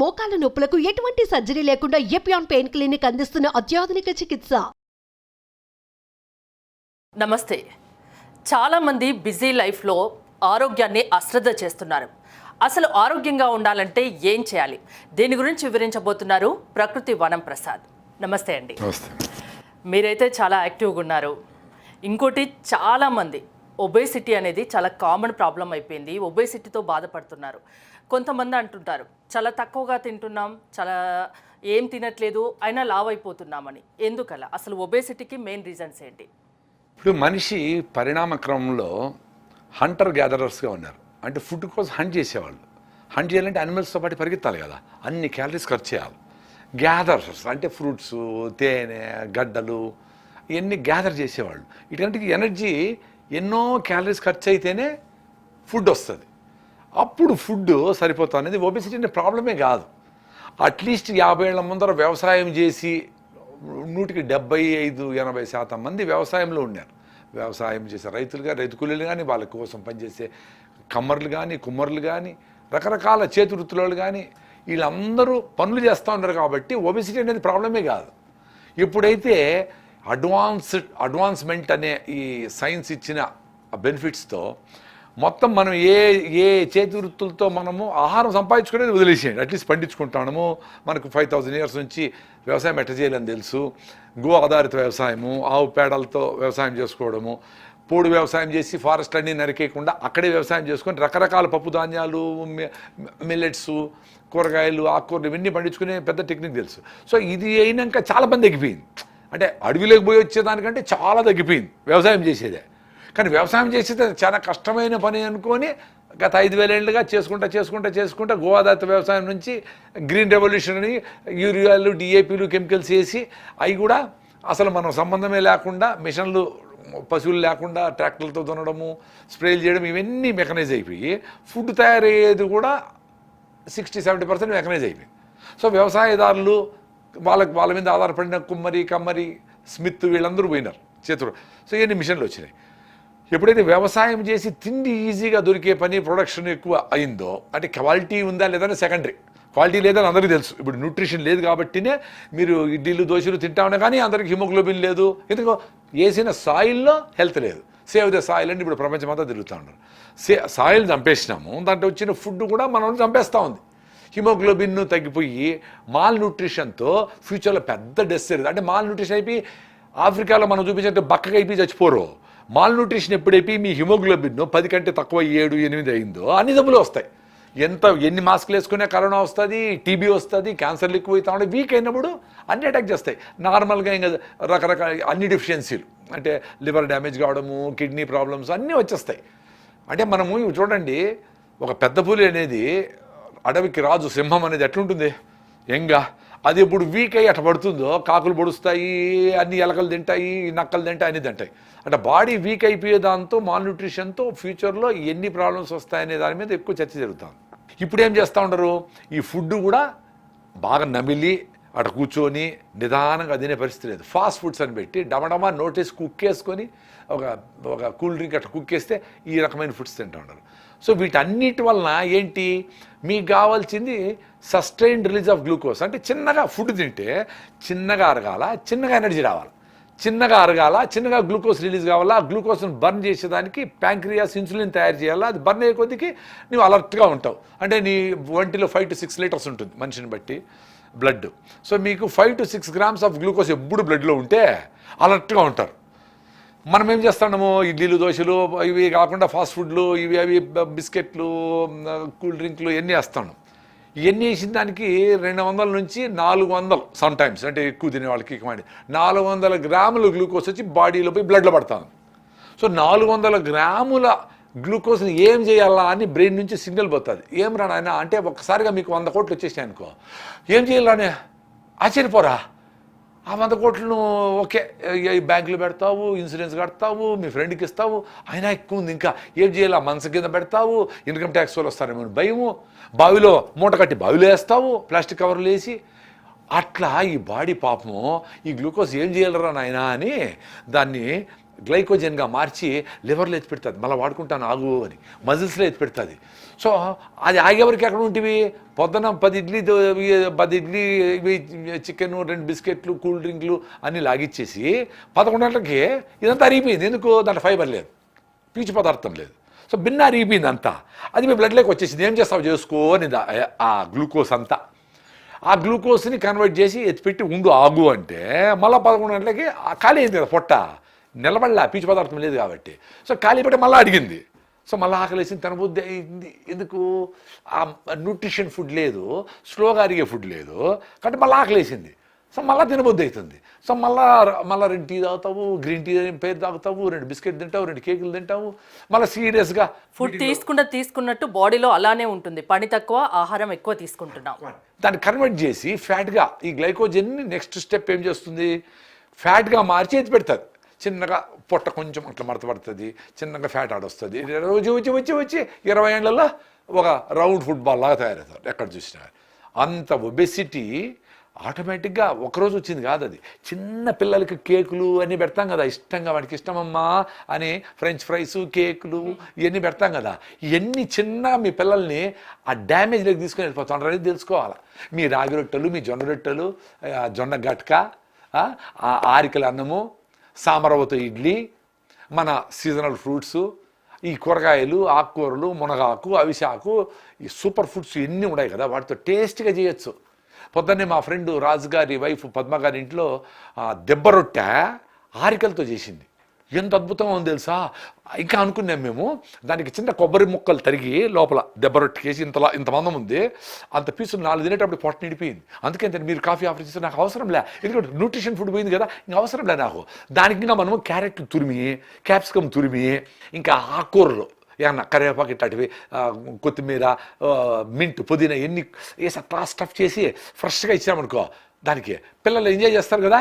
మోకాల నొప్పులకు ఎటువంటి సర్జరీ లేకుండా ఎపియాన్ పెయిన్ క్లినిక్ అందిస్తున్న అత్యాధునిక చికిత్స. నమస్తే. చాలామంది బిజీ లైఫ్లో ఆరోగ్యాన్ని అశ్రద్ధ చేస్తున్నారు. అసలు ఆరోగ్యంగా ఉండాలంటే ఏం చేయాలి? దీని గురించి వివరించబోతున్నారు ప్రకృతి వనం ప్రసాద్. నమస్తే అండి. నమస్తే. మీరైతే చాలా యాక్టివ్గా ఉన్నారు. ఇంకోటి, చాలామంది ఒబేసిటీ అనేది చాలా కామన్ ప్రాబ్లం అయిపోయింది. ఒబేసిటీతో బాధపడుతున్నారు. కొంతమంది అంటుంటారు చాలా తక్కువగా తింటున్నాం, చాలా ఏం తినట్లేదు, అయినా లావ్ అయిపోతున్నామని. ఎందుకలా? అసలు ఒబేసిటీకి మెయిన్ రీజన్స్ ఏంటి? ఇప్పుడు మనిషి పరిణామ క్రమంలో హంటర్ గ్యాదరర్స్గా ఉన్నారు. అంటే ఫుడ్ కోసం హంట్ చేసేవాళ్ళు. హంట్ చేయాలంటే అనిమల్స్తో పాటు పరిగెత్తాలి కదా, అన్ని క్యాలరీస్ ఖర్చు చేయాలి. గ్యాదరర్స్ అంటే ఫ్రూట్స్, తేనె, గడ్డలు ఇవన్నీ గ్యాదర్ చేసేవాళ్ళు. ఇటువంటి ఎనర్జీ ఎన్నో క్యాలరీస్ ఖర్చు అయితేనే ఫుడ్ వస్తుంది. అప్పుడు ఫుడ్ సరిపోతుంది అనేది ఒబేసిటీ అనే ప్రాబ్లమే కాదు. అట్లీస్ట్ 50 ఏళ్ల ముందర వ్యవసాయం చేసి 75-80% మంది వ్యవసాయంలో ఉన్నారు. వ్యవసాయం చేసే రైతులుగా, రైతు కూలీలు కానీ, వాళ్ళ కోసం పనిచేసే కమ్మర్లు కానీ, కుమ్మర్లు కానీ, రకరకాల చేతి వృత్తులు కానీ, వీళ్ళందరూ పనులు చేస్తూ ఉన్నారు. కాబట్టి ఒబేసిటీ అనేది ప్రాబ్లమే కాదు. ఎప్పుడైతే అడ్వాన్స్మెంట్ అనే ఈ సైన్స్ ఇచ్చిన బెనిఫిట్స్తో మొత్తం మనం ఏ చేతి వృత్తులతో మనము ఆహారం సంపాదించుకునేది వదిలేసేయండి. అట్లీస్ట్ పండించుకుంటాము. మనకు 5000 ఇయర్స్ నుంచి వ్యవసాయం ఎట్ట చేయాలని తెలుసు. గో ఆధారిత వ్యవసాయము, ఆవు పేడలతో వ్యవసాయం చేసుకోవడము, పోడు వ్యవసాయం చేసి ఫారెస్ట్ అన్నీ నరికేయకుండా అక్కడే వ్యవసాయం చేసుకొని రకరకాల పప్పు ధాన్యాలు, మిల్లెట్స్, కూరగాయలు, ఆకుకూరలు ఇవన్నీ పండించుకునే పెద్ద టెక్నిక్ తెలుసు. సో ఇది అయినాక చాలా మంది తగ్గిపోయింది. అంటే అడవిలోకి పోయి వచ్చేదానికంటే చాలా తగ్గిపోయింది వ్యవసాయం చేసేదే. కానీ వ్యవసాయం చేసేది చాలా కష్టమైన పని అనుకొని గత 5000 ఏళ్ళుగా చేసుకుంటా గో ఆధారిత వ్యవసాయం నుంచి గ్రీన్ రెవల్యూషన్ అని యూరియాలు, డిఏపీలు, కెమికల్స్ వేసి అవి కూడా అసలు మనం సంబంధమే లేకుండా మిషన్లు, పశువులు లేకుండా ట్రాక్టర్లతో దున్నడము, స్ప్రేలు చేయడం ఇవన్నీ మెకనైజ్ అయిపోయి ఫుడ్ తయారయ్యేది కూడా 60-70% మెకనైజ్ అయిపోయింది. సో వ్యవసాయదారులు వాళ్ళ మీద ఆధారపడిన కుమ్మరి, కమ్మరి, స్మిత్ వీళ్ళందరూ పోయినారు చేతులు. సో ఇవన్నీ మిషన్లు వచ్చినాయి. ఎప్పుడైతే వ్యవసాయం చేసి తిండి ఈజీగా దొరికే పని, ప్రొడక్షన్ ఎక్కువ అయిందో, అంటే క్వాలిటీ ఉందా లేదని సెకండరీ. క్వాలిటీ లేదని అందరికీ తెలుసు. ఇప్పుడు న్యూట్రిషన్ లేదు కాబట్టినే మీరు ఇడ్లీలు, దోశలు తింటా ఉన్నా కానీ అందరికి హిమోగ్లోబిన్ లేదు. ఎందుకో వేసిన సాయిల్లో హెల్త్ లేదు. సేవ్ ద సాయిల్ అని ఇప్పుడు ప్రపంచమంతా తిరుగుతూ ఉన్నారు. సాయిల్ చంపేసినాము, దాంట్లో వచ్చిన ఫుడ్ కూడా మనల్ని చంపేస్తూ ఉంది. హిమోగ్లోబిన్ తగ్గిపోయి మాల్ న్యూట్రిషన్తో ఫ్యూచర్లో పెద్ద డెస్ జరుగుతుంది. అంటే మాల్ న్యూట్రిషన్ అయిపోయి ఆఫ్రికాలో మనం చూపించినట్టు బక్కగా అయిపోయి చచ్చిపోరు. మాల్ న్యూట్రిషన్ ఎప్పుడైపోయి మీ హిమోగ్లోబిన్ 10 కంటే తక్కువ 7-8 అయిందో అన్ని జబ్బులు వస్తాయి. ఎన్ని మాస్కులు వేసుకునే కరోనా వస్తుంది, టీబీ వస్తుంది, క్యాన్సర్లు ఎక్కువ అవుతా ఉంటే వీక్ అయినప్పుడు అన్ని అటాక్ చేస్తాయి. నార్మల్గా ఇంకా రకరకాల అన్ని డెఫిషియన్సీలు అంటే లివర్ డ్యామేజ్ కావడము, కిడ్నీ ప్రాబ్లమ్స్ అన్నీ వచ్చేస్తాయి. అంటే మనము చూడండి, ఒక పెద్ద పులి అనేది అడవికి రాజు, సింహం అనేది ఎట్లుంటుంది యంగా, అది ఇప్పుడు వీక్ అయ్యి అట్లా పడుతుందో కాకులు పొడుస్తాయి, అన్ని ఎలకలు తింటాయి, నక్కలు తింటాయి, అన్ని తింటాయి. అంటే బాడీ వీక్ అయిపోయే దాంతో, మాల్ న్యూట్రిషన్తో ఫ్యూచర్లో ఎన్ని ప్రాబ్లమ్స్ వస్తాయనే దాని మీద ఎక్కువ చర్చ జరుగుతుంది. ఇప్పుడు ఏం చేస్తూ ఉంటారు, ఈ ఫుడ్ కూడా బాగా నమిలి అక్కడ కూర్చొని నిదానంగా తినే పరిస్థితి లేదు. ఫాస్ట్ ఫుడ్స్ అని పెట్టి డమడమా నోటేసి కుక్కేసుకొని ఒక కూల్ డ్రింక్ అట్లా కుక్కేస్తే ఈ రకమైన ఫుడ్స్ తింటూ ఉంటారు. సో వీటన్నిటి వలన ఏంటి, మీకు కావాల్సింది సస్టైన్డ్ రిలీజ్ ఆఫ్ గ్లూకోజ్. అంటే చిన్నగా ఫుడ్ తింటే చిన్నగా అరగాల, చిన్నగా ఎనర్జీ రావాలి, చిన్నగా అరగాల, చిన్నగా గ్లూకోజ్ రిలీజ్ కావాలా. గ్లూకోజ్ని బర్న్ చేసేదానికి ప్యాంక్రియాస్ ఇన్సులిన్ తయారు చేయాలా. అది బర్న్ అయ్యే కొద్దికి నువ్వు అలర్ట్గా ఉంటావు. అంటే నీ ఒంటిలో 5-6 లీటర్స్ ఉంటుంది మనిషిని బట్టి బ్లడ్. సో మీకు 5-6 గ్రామ్స్ ఆఫ్ గ్లూకోజ్ ఎప్పుడు బ్లడ్లో ఉంటే అలర్ట్గా ఉంటారు. మనం ఏం చేస్తున్నాము, ఇడ్లీలు, దోశలు ఇవి కాకుండా ఫాస్ట్ ఫుడ్లు, అవి బిస్కెట్లు, కూల్ డ్రింక్లు ఇవన్నీ వేస్తాను. ఇవన్నీ వేసిన దానికి 200 నుంచి 400 సమ్ టైమ్స్, అంటే ఎక్కువ తినే వాళ్ళకి 400 గ్రాములు గ్లూకోజ్ వచ్చి బాడీలో పోయి బ్లడ్లో పడతాను. సో 400 గ్రాముల గ్లూకోజ్ని ఏం చేయాలా అని బ్రెయిన్ నుంచి సిగ్నల్ పోతుంది. ఏం రానాయన అంటే ఒక్కసారిగా మీకు 100 కోట్లు వచ్చేసాయి అనుకో, ఏం చేయాలనే ఆశ్చర్యపోరా. ఆ 100 కోట్లను ఓకే బ్యాంకులో పెడతావు, ఇన్సూరెన్స్ కడతావు, మీ ఫ్రెండ్కి ఇస్తావు, అయినా ఎక్కువ ఉంది ఇంకా ఏం చేయాలి, మనసు కింద పెడతావు, ఇన్కమ్ ట్యాక్స్ వాళ్ళు వస్తారేమో భయము, బావిలో మూట కట్టి బావిలో వేస్తావు, ప్లాస్టిక్ కవర్లు వేసి. అట్లా ఈ బాడీ పాపము ఈ గ్లూకోజ్ ఏం చేయాలరా నాయనా అని దాన్ని గ్లైకోజన్గా మార్చి లివర్లో ఎత్తి పెడుతుంది, మళ్ళీ వాడుకుంటాను ఆగు అని మజిల్స్లో ఎత్తి పెడుతుంది. సో అది ఆగేవరకు ఎక్కడ ఉంటుంది, పొద్దున 10 ఇడ్లీ ఇవి చికెన్ 2 బిస్కెట్లు కూల్ డ్రింక్లు అన్నీ లాగిచ్చేసి 11 గంటలకి ఇదంతా అరిగిపోయింది. ఎందుకు, దాంట్లో ఫైబర్ లేదు, పీచు పదార్థం లేదు. సో భిన్న అరిగిపోయింది అంతా. అది మీ బ్లడ్లోకి వచ్చేసింది. ఏం చేస్తావు చేసుకో అని ఆ గ్లూకోజ్ అంతా. ఆ గ్లూకోజ్ని కన్వర్ట్ చేసి ఎత్తిపెట్టి ఉండు ఆగు అంటే మళ్ళీ 11 గంటలకి ఖాళీ అయింది కదా పొట్ట, నిలబడలే, పీచు పదార్థం లేదు కాబట్టి. సో ఖాళీ పెట్టి మళ్ళీ అడిగింది. సో మళ్ళీ ఆకలేసింది, తన బుద్ధి అయింది. ఎందుకు, ఆ న్యూట్రిషన్ ఫుడ్ లేదు, స్లోగా అరిగే ఫుడ్ లేదు కాబట్టి మళ్ళీ ఆకలేసింది. సో మళ్ళీ తినబుద్ధి అవుతుంది. సో మళ్ళీ 2 టీ తాగుతావు, గ్రీన్ టీ పేరు తాగుతావు, 2 బిస్కెట్ తింటావు, 2 కేకులు తింటావు, మళ్ళీ సీరియస్గా ఫుడ్ తీసుకున్నట్టు బాడీలో అలానే ఉంటుంది. పని తక్కువ, ఆహారం ఎక్కువ తీసుకుంటున్నాం. దాన్ని కన్వర్ట్ చేసి ఫ్యాట్గా ఈ గ్లైకోజన్ని నెక్స్ట్ స్టెప్ ఏం చేస్తుంది, ఫ్యాట్గా మార్చి ఎత్తి పెడుతుంది. చిన్నగా పొట్ట కొంచెం అట్లా మడత పడుతుంది, చిన్నగా ఫ్యాట్ ఆడొస్తుంది. రోజు వచ్చి 20 ఏళ్లలో ఒక రౌండ్ ఫుట్బాల్ లాగా తయారవుతారు ఎక్కడ చూసినా. అంత ఒబెసిటీ ఆటోమేటిక్గా ఒకరోజు వచ్చింది కాదు. అది చిన్న పిల్లలకి కేకులు అన్నీ పెడతాం కదా, ఇష్టంగా వాడికి ఇష్టమమ్మా అని ఫ్రెంచ్ ఫ్రైస్ కేకులు ఇవన్నీ పెడతాం కదా. ఇవన్నీ చిన్న మీ పిల్లల్ని ఆ డ్యామేజ్లోకి తీసుకొని వెళ్ళిపోతాం అనేది తెలుసుకోవాలి. మీ రాగి రొట్టెలు, మీ జొన్న రొట్టెలు, జొన్న గట్క, ఆరికల అన్నము, సామరవతో ఇడ్లీ, మన సీజనల్ ఫ్రూట్స్, ఈ కూరగాయలు, ఆకుకూరలు, మునగాకు, అవిశాకు, ఈ సూపర్ ఫుడ్స్ ఎన్ని ఉన్నాయి కదా, వాటితో టేస్ట్గా చేయొచ్చు. పొద్దున్నే మా ఫ్రెండ్ రాజు గారి వైఫ్ పద్మ గారి ఇంట్లో దెబ్బ రొట్టె ఆరికలతో చేసింది. ఎంత అద్భుతంగా ఉంది తెలుసా. ఇంకా అనుకున్నాం మేము, దానికి చిన్న కొబ్బరి ముక్కలు తరిగి లోపల దెబ్బ రొట్టెకేసి ఇంత మందం ఉంది, అంత పీసులు 4 తినేటప్పుడు పొట్ట నిండిపోయింది. అందుకే మీరు కాఫీ ఆఫర్ చేస్తే నాకు అవసరం లే, ఎందుకంటే న్యూట్రిషన్ ఫుడ్ పోయింది కదా, ఇంకా అవసరం లే నాకు. దానికి ఇంకా మనము క్యారెట్ తురిమి, క్యాప్సికమ్ తురిమి, ఇంకా ఆకుకూరలు ఏమన్నా కరివేపాకు ఇట్లాంటివి, కొత్తిమీర, మింట్, పుదీనా ఎన్ని వేసి అట్లా స్టఫ్ చేసి ఫ్రెష్గా ఇచ్చామనుకో, దానికి పిల్లలు ఎంజాయ్ చేస్తారు కదా.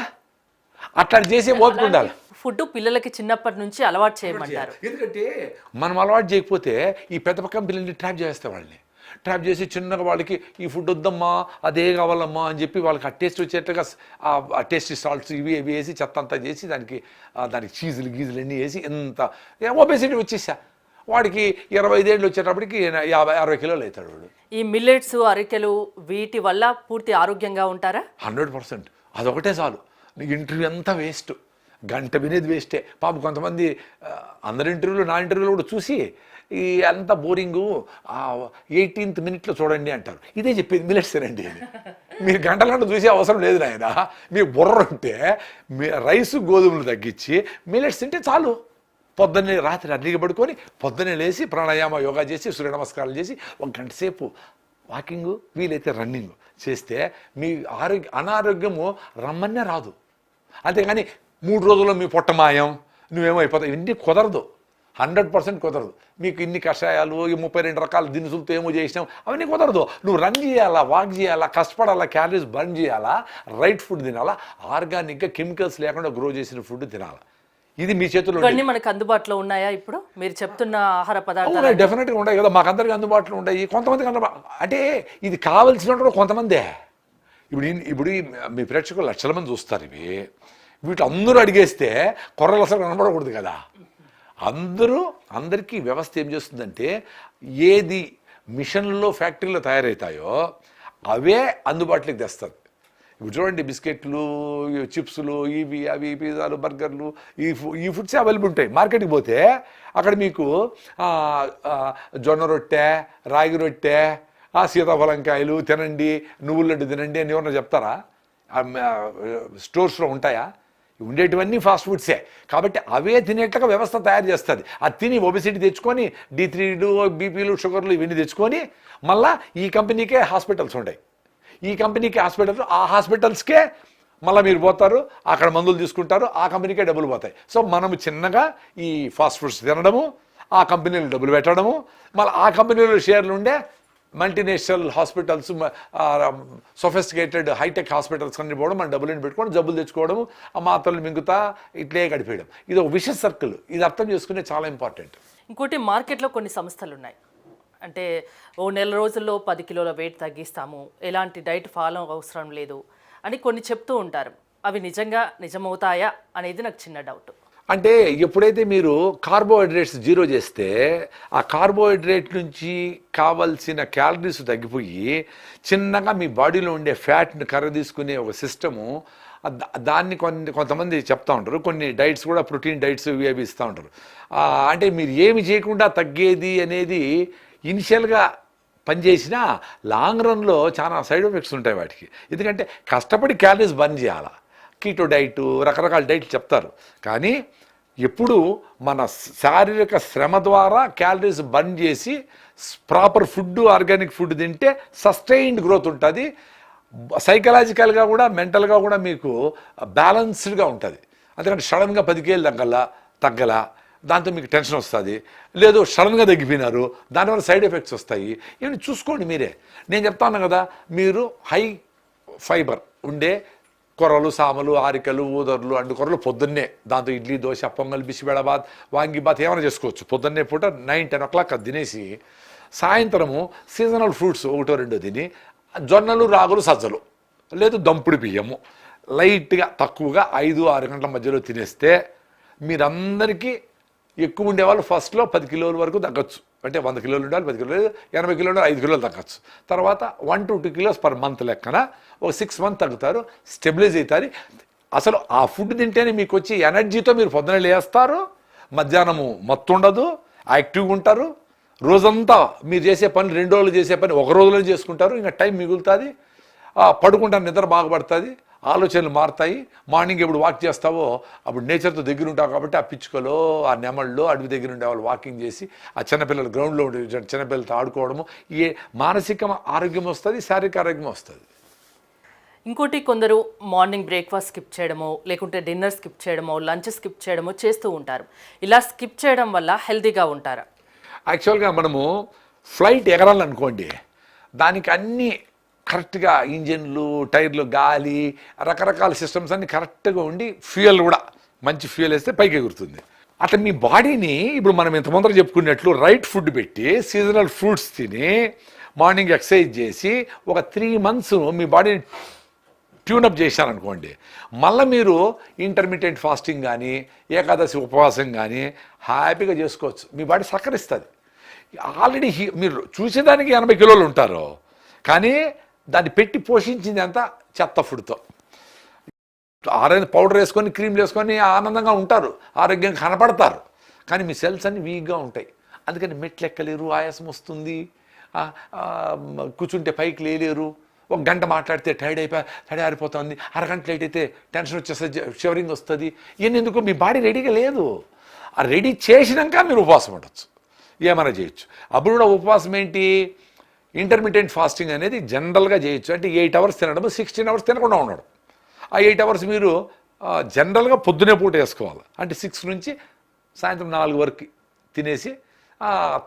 అట్లా చేసి ఓపిక ఉండాలి. ఫుడ్ పిల్లలకి చిన్నప్పటి నుంచి అలవాటు చేయమంటారు. ఎందుకంటే మనం అలవాటు చేయకపోతే ఈ పెద్ద కంపెనీని ట్రాప్ చేస్తాం. వాళ్ళని ట్రాప్ చేసి చిన్నగా వాళ్ళకి ఈ ఫుడ్ వద్దమ్మా, అదే కావాలమ్మా అని చెప్పి వాళ్ళకి ఆ టేస్ట్ వచ్చేట్టుగా ఆ టేస్టీ సాల్ట్స్ ఇవి వేసి చెత్త అంతా చేసి దానికి చీజులు గీజులు అన్నీ వేసి ఎంత ఒబెసిటీ వచ్చేసా. వాడికి 25 ఏళ్ళు వచ్చేటప్పటికి 50-60 కిలోలు అవుతాడు వాడు. ఈ మిల్లెట్స్, అరికెలు వీటి వల్ల పూర్తి ఆరోగ్యంగా ఉంటారా? 100%. అదొకటే చాలు. ఇంటర్వ్యూ అంతా వేస్ట్, గంట వినేది వేస్టే. పాపం కొంతమంది అందరి ఇంటర్వ్యూలు, నా ఇంటర్వ్యూలు కూడా చూసి ఈ అంత బోరింగు 18th మినిట్లో చూడండి అంటారు. ఇదే చెప్పేది, మిల్లెట్స్ తినండి అని. మీరు గంటలంటూ చూసే అవసరం లేదు నాయన. మీ బుర్ర ఉంటే రైసు గోధుమలు తగ్గించి మిల్లెట్స్ తింటే చాలు. పొద్దున్నే రాత్రి అర్లీగా పడుకొని పొద్దున్నే లేచి ప్రాణాయామ యోగా చేసి సూర్య నమస్కారాలు చేసి 1 గంట సేపు వాకింగు, వీలైతే రన్నింగ్ చేస్తే మీ అనారోగ్యము రమ్మనే రాదు. అంతేగాని 3 రోజుల్లో మీ పొట్ట మాయం, నువ్వేమో అయిపోతావు, ఇవన్నీ కుదరదు. 100% కుదరదు. మీకు ఇన్ని కషాయాలు, ఈ 32 రకాల దినుసులతో ఏమో చేసినావు, అవన్నీ కుదరదు. నువ్వు రన్ చేయాలా, వాక్ చేయాలా, కష్టపడాలా, క్యాలరీస్ బర్న్ చేయాలా, రైట్ ఫుడ్ తినాలా, ఆర్గానిక్గా కెమికల్స్ లేకుండా గ్రో చేసిన ఫుడ్ తినాలా. ఇది మీ చేతుల్లో. ఇవన్నీ మనకు అందుబాటులో ఉన్నాయా ఇప్పుడు మీరు చెప్తున్న ఆహార పదార్థాలు? డెఫినెట్గా ఉంటాయి కదా, మాకందరికి అందుబాటులో ఉంటాయి. కొంతమందికి అంటే ఇది కావాల్సిన కొంతమందే. ఇప్పుడు మీ ప్రేక్షకులు లక్షల మంది చూస్తారు. వీటి అందరూ అడిగేస్తే కొర్రలు అసలు కనబడకూడదు కదా. అందరికీ వ్యవస్థ ఏం చేస్తుందంటే, ఏది మిషన్లో ఫ్యాక్టరీలో తయారవుతాయో అవే అందుబాటులోకి తెస్తారు. ఇప్పుడు చూడండి, బిస్కెట్లు, చిప్స్లు, ఇవి అవి, పిజ్జాలు, బర్గర్లు, ఈ ఫుడ్సే అవైలబుల్ ఉంటాయి. మార్కెట్కి పోతే అక్కడ మీకు జొన్న రొట్టె, రాగి రొట్టె, సీతాఫలంకాయలు తినండి, నువ్వుల లడ్డు తినండి అని ఎవరన్నా చెప్తారా? స్టోర్స్లో ఉంటాయా? ఉండేటివన్నీ ఫాస్ట్ ఫుడ్సే. కాబట్టి అవే తినేట్టుగా వ్యవస్థ తయారు చేస్తుంది. అది తిని ఒబెసిటీ తెచ్చుకొని D3లు, బీపీలు, షుగర్లు ఇవన్నీ తెచ్చుకొని మళ్ళీ ఈ కంపెనీకే హాస్పిటల్స్ ఉంటాయి. ఈ కంపెనీకి హాస్పిటల్స్, ఆ హాస్పిటల్స్కే మళ్ళీ మీరు పోతారు, అక్కడ మందులు తీసుకుంటారు, ఆ కంపెనీకే డబ్బులు పోతాయి. సో మనము చిన్నగా ఈ ఫాస్ట్ ఫుడ్స్ తినడము, ఆ కంపెనీలు డబ్బులు పెట్టడము, మళ్ళీ ఆ కంపెనీలో షేర్లు ఉండే multinational hospitals, sophisticated high tech hospitals అన్ని పోవడం, మన డబ్బులు పెట్టుకోవడం, జబ్బులు తెచ్చుకోవడము, ఆ మాత్రలు మింగుతా ఇట్లే గడిపేయడం. ఇది ఒక విష సర్కిల్. ఇది అర్థం చేసుకునే చాలా ఇంపార్టెంట్. ఇంకోటి, మార్కెట్లో కొన్ని సంస్థలు ఉన్నాయి, అంటే ఓ నెల రోజుల్లో 10 కిలోల వెయిట్ తగ్గిస్తాము, ఎలాంటి డైట్ ఫాలో అవసరం లేదు అని కొన్ని చెప్తూ ఉంటారు. అవి నిజమవుతాయా అనేది నాకు చిన్న డౌట్. అంటే ఎప్పుడైతే మీరు కార్బోహైడ్రేట్స్ జీరో చేస్తే ఆ కార్బోహైడ్రేట్ నుంచి కావలసిన క్యాలరీస్ తగ్గిపోయి చిన్నగా మీ బాడీలో ఉండే ఫ్యాట్ని కర్ర తీసుకునే ఒక సిస్టము దాన్ని కొంతమంది చెప్తా ఉంటారు. కొన్ని డైట్స్ కూడా ప్రోటీన్ డైట్స్ ఇవి ఇస్తూ ఉంటారు. అంటే మీరు ఏమి చేయకుండా తగ్గేది అనేది ఇనిషియల్గా పనిచేసినా లాంగ్ రన్లో చాలా సైడ్ ఎఫెక్ట్స్ ఉంటాయి వాటికి. ఎందుకంటే కష్టపడి క్యాలరీస్ బర్న్ చేయాలి. కీటో డైటు రకరకాల డైట్లు చెప్తారు, కానీ ఎప్పుడు మన శారీరక శ్రమ ద్వారా క్యాలరీస్ బర్న్ చేసి ప్రాపర్ ఫుడ్ ఆర్గానిక్ ఫుడ్ తింటే సస్టైన్డ్ గ్రోత్ ఉంటుంది. సైకలాజికల్గా కూడా మెంటల్గా కూడా మీకు బ్యాలన్స్డ్గా ఉంటుంది. అందుకంటే సడన్గా 10 కేజీలు తగ్గల దాంతో మీకు టెన్షన్ వస్తుంది. లేదు సడన్గా తగ్గిపోయినారు, దానివల్ల సైడ్ ఎఫెక్ట్స్ వస్తాయి. ఇవన్నీ చూసుకోండి మీరే. నేను చెప్తాను కదా, మీరు హై ఫైబర్ ఉండే కొర్రలు, సామలు, ఆరికలు, ఊదర్లు, అండుకొర్రలు పొద్దున్నే, దాంతో ఇడ్లీ, దోశ, పొంగల్, బిసిబెళబాత్, వాంగిబాత్ ఏమైనా చేసుకోవచ్చు. పొద్దున్నే పూట 9-10 o'clock అది తినేసి సాయంత్రము సీజనల్ ఫ్రూట్స్ 1-2 తిని జొన్నలు, రాగులు, సజ్జలు లేదు దంపుడు బియ్యము లైట్గా తక్కువగా 5-6 గంటల మధ్యలో తినేస్తే మీరందరికీ ఎక్కువ ఉండేవాళ్ళు ఫస్ట్లో 10 కిలోల వరకు తగ్గచ్చు. అంటే 100 కిలోలు ఉండాలి, 10 కిలోలు, 80 కిలోలు 5 కిలోలు తగ్గచ్చు. తర్వాత 1-2 kilos per month లెక్కన ఒక 6 months తగ్గుతారు, స్టెబిలైజ్ అవుతారు. అసలు ఆ ఫుడ్ తింటేనే మీకు వచ్చి ఎనర్జీతో మీరు పొద్దున లేస్తారు, మధ్యాహ్నము మత్తు ఉండదు, యాక్టివ్గా ఉంటారు. రోజంతా మీరు చేసే పని 2 రోజులు చేసే పని 1 రోజులో చేసుకుంటారు. ఇంకా టైం మిగులుతుంది, పడుకుంటారు, నిద్ర బాగుపడుతుంది, ఆలోచనలు మారుతాయి. మార్నింగ్ ఎప్పుడు వాక్ చేస్తావో అప్పుడు నేచర్తో దగ్గర ఉంటావు కాబట్టి ఆ పిచ్చుకలో, ఆ నెమళ్ళు, అడవి దగ్గర ఉండే వాళ్ళు వాకింగ్ చేసి, ఆ చిన్నపిల్లలు గ్రౌండ్లో ఉండే చిన్నపిల్లలతో ఆడుకోవడము, ఏ మానసిక ఆరోగ్యం వస్తుంది, శారీరక ఆరోగ్యం వస్తుంది. ఇంకోటి, కొందరు మార్నింగ్ బ్రేక్ఫాస్ట్ స్కిప్ చేయడమో, లేకుంటే డిన్నర్ స్కిప్ చేయడమో, లంచ్ స్కిప్ చేయడమో చేస్తూ ఉంటారు. ఇలా స్కిప్ చేయడం వల్ల హెల్తీగా ఉంటారా? యాక్చువల్గా మనము ఫ్లైట్ ఎగరాలనుకోండి, దానికి అన్నీ కరెక్ట్గా ఇంజిన్లు, టైర్లు, గాలి, రకరకాల సిస్టమ్స్ అన్నీ కరెక్ట్గా ఉండి ఫ్యూయల్ కూడా మంచి ఫ్యూయల్ వేస్తే పైకి ఎగురుతుంది. అట్లా మీ బాడీని ఇప్పుడు మనం ఇంత ముందర చెప్పుకున్నట్లు రైట్ ఫుడ్ పెట్టి, సీజనల్ ఫ్రూట్స్ తిని, మార్నింగ్ ఎక్సర్సైజ్ చేసి ఒక 3 months మీ బాడీని ట్యూనప్ చేశారనుకోండి, మళ్ళీ మీరు ఇంటర్మీడియట్ ఫాస్టింగ్ కానీ, ఏకాదశి ఉపవాసం కానీ హ్యాపీగా చేసుకోవచ్చు. మీ బాడీ సహకరిస్తుంది. ఆల్రెడీ మీరు చూసేదానికి 80 కిలోలు ఉంటారు, కానీ దాన్ని పెట్టి పోషించింది అంతా చెత్త ఫుడ్తో. ఆరైన పౌడర్ వేసుకొని, క్రీమ్లు వేసుకొని ఆనందంగా ఉంటారు, ఆరోగ్యంగా కనపడతారు, కానీ మీ సెల్స్ అన్నీ వీక్గా ఉంటాయి. అందుకని మెట్లు ఎక్కలేరు, ఆయాసం వస్తుంది, కూర్చుంటే పైకి లేలేరు, 1 గంట మాట్లాడితే టైడ్ ఆరిపోతుంది, అరగంట లేట్ అయితే టెన్షన్ వచ్చేస్తుంది, షివరింగ్ వస్తుంది. ఇవన్నీ ఎందుకు? మీ బాడీ రెడీగా లేదు. ఆ రెడీ చేసినాక మీరు ఉపవాసం ఉండొచ్చు, ఏమైనా చేయొచ్చు. అప్పుడు కూడా ఉపవాసం ఏంటి? ఇంటర్మీడియట్ ఫాస్టింగ్ అనేది జనరల్గా చేయొచ్చు. అంటే 8 hours తినడం, 16 hours తినకుండా ఉండడం. ఆ 8 hours మీరు జనరల్గా పొద్దునే పూట వేసుకోవాలి. అంటే 6 నుంచి సాయంత్రం 4 వరకు తినేసి,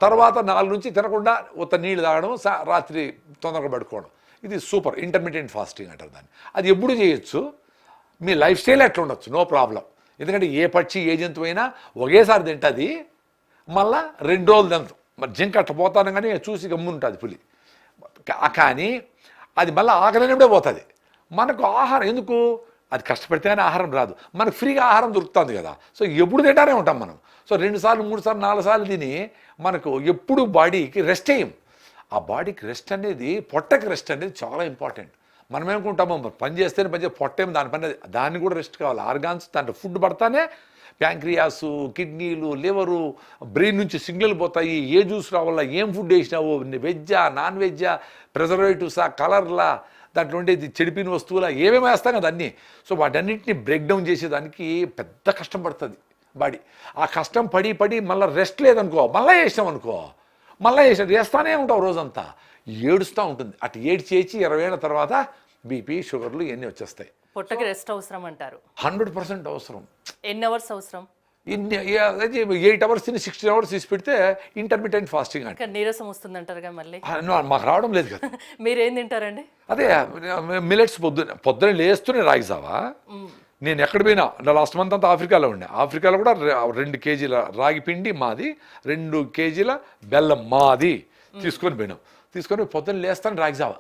తర్వాత 4 నుంచి తినకుండా ఉత్త నీళ్ళు తాగడం, రాత్రి తొందరగా పడుకోవడం. ఇది సూపర్ ఇంటర్మీడియట్ ఫాస్టింగ్ అంటారు దాన్ని. అది ఎప్పుడు చేయొచ్చు, మీ లైఫ్ స్టైల్ ఎట్లా ఉండొచ్చు, నో ప్రాబ్లం. ఎందుకంటే ఏ పక్షి, ఏ జంతువు అయినా ఒకేసారి తింటుంది, మళ్ళా 2 రోజులు తింటాం. మరి జింక అట్ట పోతాను కానీ చూసి గమ్ముంటుంది పులి. కానీ అది మళ్ళీ ఆకలినప్పుడే పోతుంది. మనకు ఆహారం ఎందుకు? అది కష్టపడితేనే ఆహారం రాదు, మనకు ఫ్రీగా ఆహారం దొరుకుతుంది కదా. సో ఎప్పుడు తింటానే ఉంటాం మనం. సో 2 సార్లు 3 సార్లు 4 సార్లు తిని మనకు ఎప్పుడు బాడీకి రెస్ట్ అయ్యం. ఆ బాడీకి రెస్ట్ అనేది, పొట్టకి రెస్ట్ అనేది చాలా ఇంపార్టెంట్. మనం ఏమనుకుంటామో పని చేస్తేనే పని చేస్తే పొట్టేమో దాని పని, దాన్ని కూడా రెస్ట్ కావాలి. ఆర్గాన్స్ దాంట్లో ఫుడ్ పడతానే ప్యాంక్రియాసు, కిడ్నీలు, లివరు, బ్రెయిన్ నుంచి సిగ్నల్ పోతాయి. ఏ జ్యూస్ రావాలా, ఏం ఫుడ్ వేసినావు, వెజ్జా, నాన్ వెజ్జా, ప్రిజర్వేటివ్సా, కలర్లా, దాంట్లో ఉండేది చెడిపిన వస్తువులా, ఏమేమి వేస్తాం కదా అన్నీ. సో వాటన్నింటినీ బ్రేక్ డౌన్ చేసేదానికి పెద్ద కష్టం పడుతుంది బాడీ. ఆ కష్టం పడి మళ్ళీ రెస్ట్ లేదనుకో, మళ్ళీ వేసాం అనుకో, మళ్ళీ వేస్తానే ఉంటావు రోజంతా, ఏడుస్తూ ఉంటుంది. అటు ఏడ్చేసి 20 ఏళ్ళ తర్వాత బీపీ, షుగర్లు ఇవన్నీ వచ్చేస్తాయి. పొట్టకి రెస్ట్ అవసరం అంటారు? 100% అవసరం. ఎన్ని అవర్స్ అవసరం? 8 hours తిని 16 hours తీసి పెడితే ఇంటర్మీడియట్ ఫాస్టింగ్ అంటే. నీరసం వస్తుంది అంటారుగా మళ్ళీ? మాకు రావడం లేదు కదా. మీరేం తింటారండి? అదే మిల్లెట్స్ పొద్దున లేస్తూనే రాగి జావా. నేను ఎక్కడ పోయినా, లాస్ట్ మంత్ అంతా ఆఫ్రికాలో ఉండే, ఆఫ్రికాలో కూడా 2 kgs రాగి పిండి మాది, 2 kgs బెల్లం మాది తీసుకొని పోయినాం. తీసుకొని పొద్దున్న లేస్తాను రాగి జావా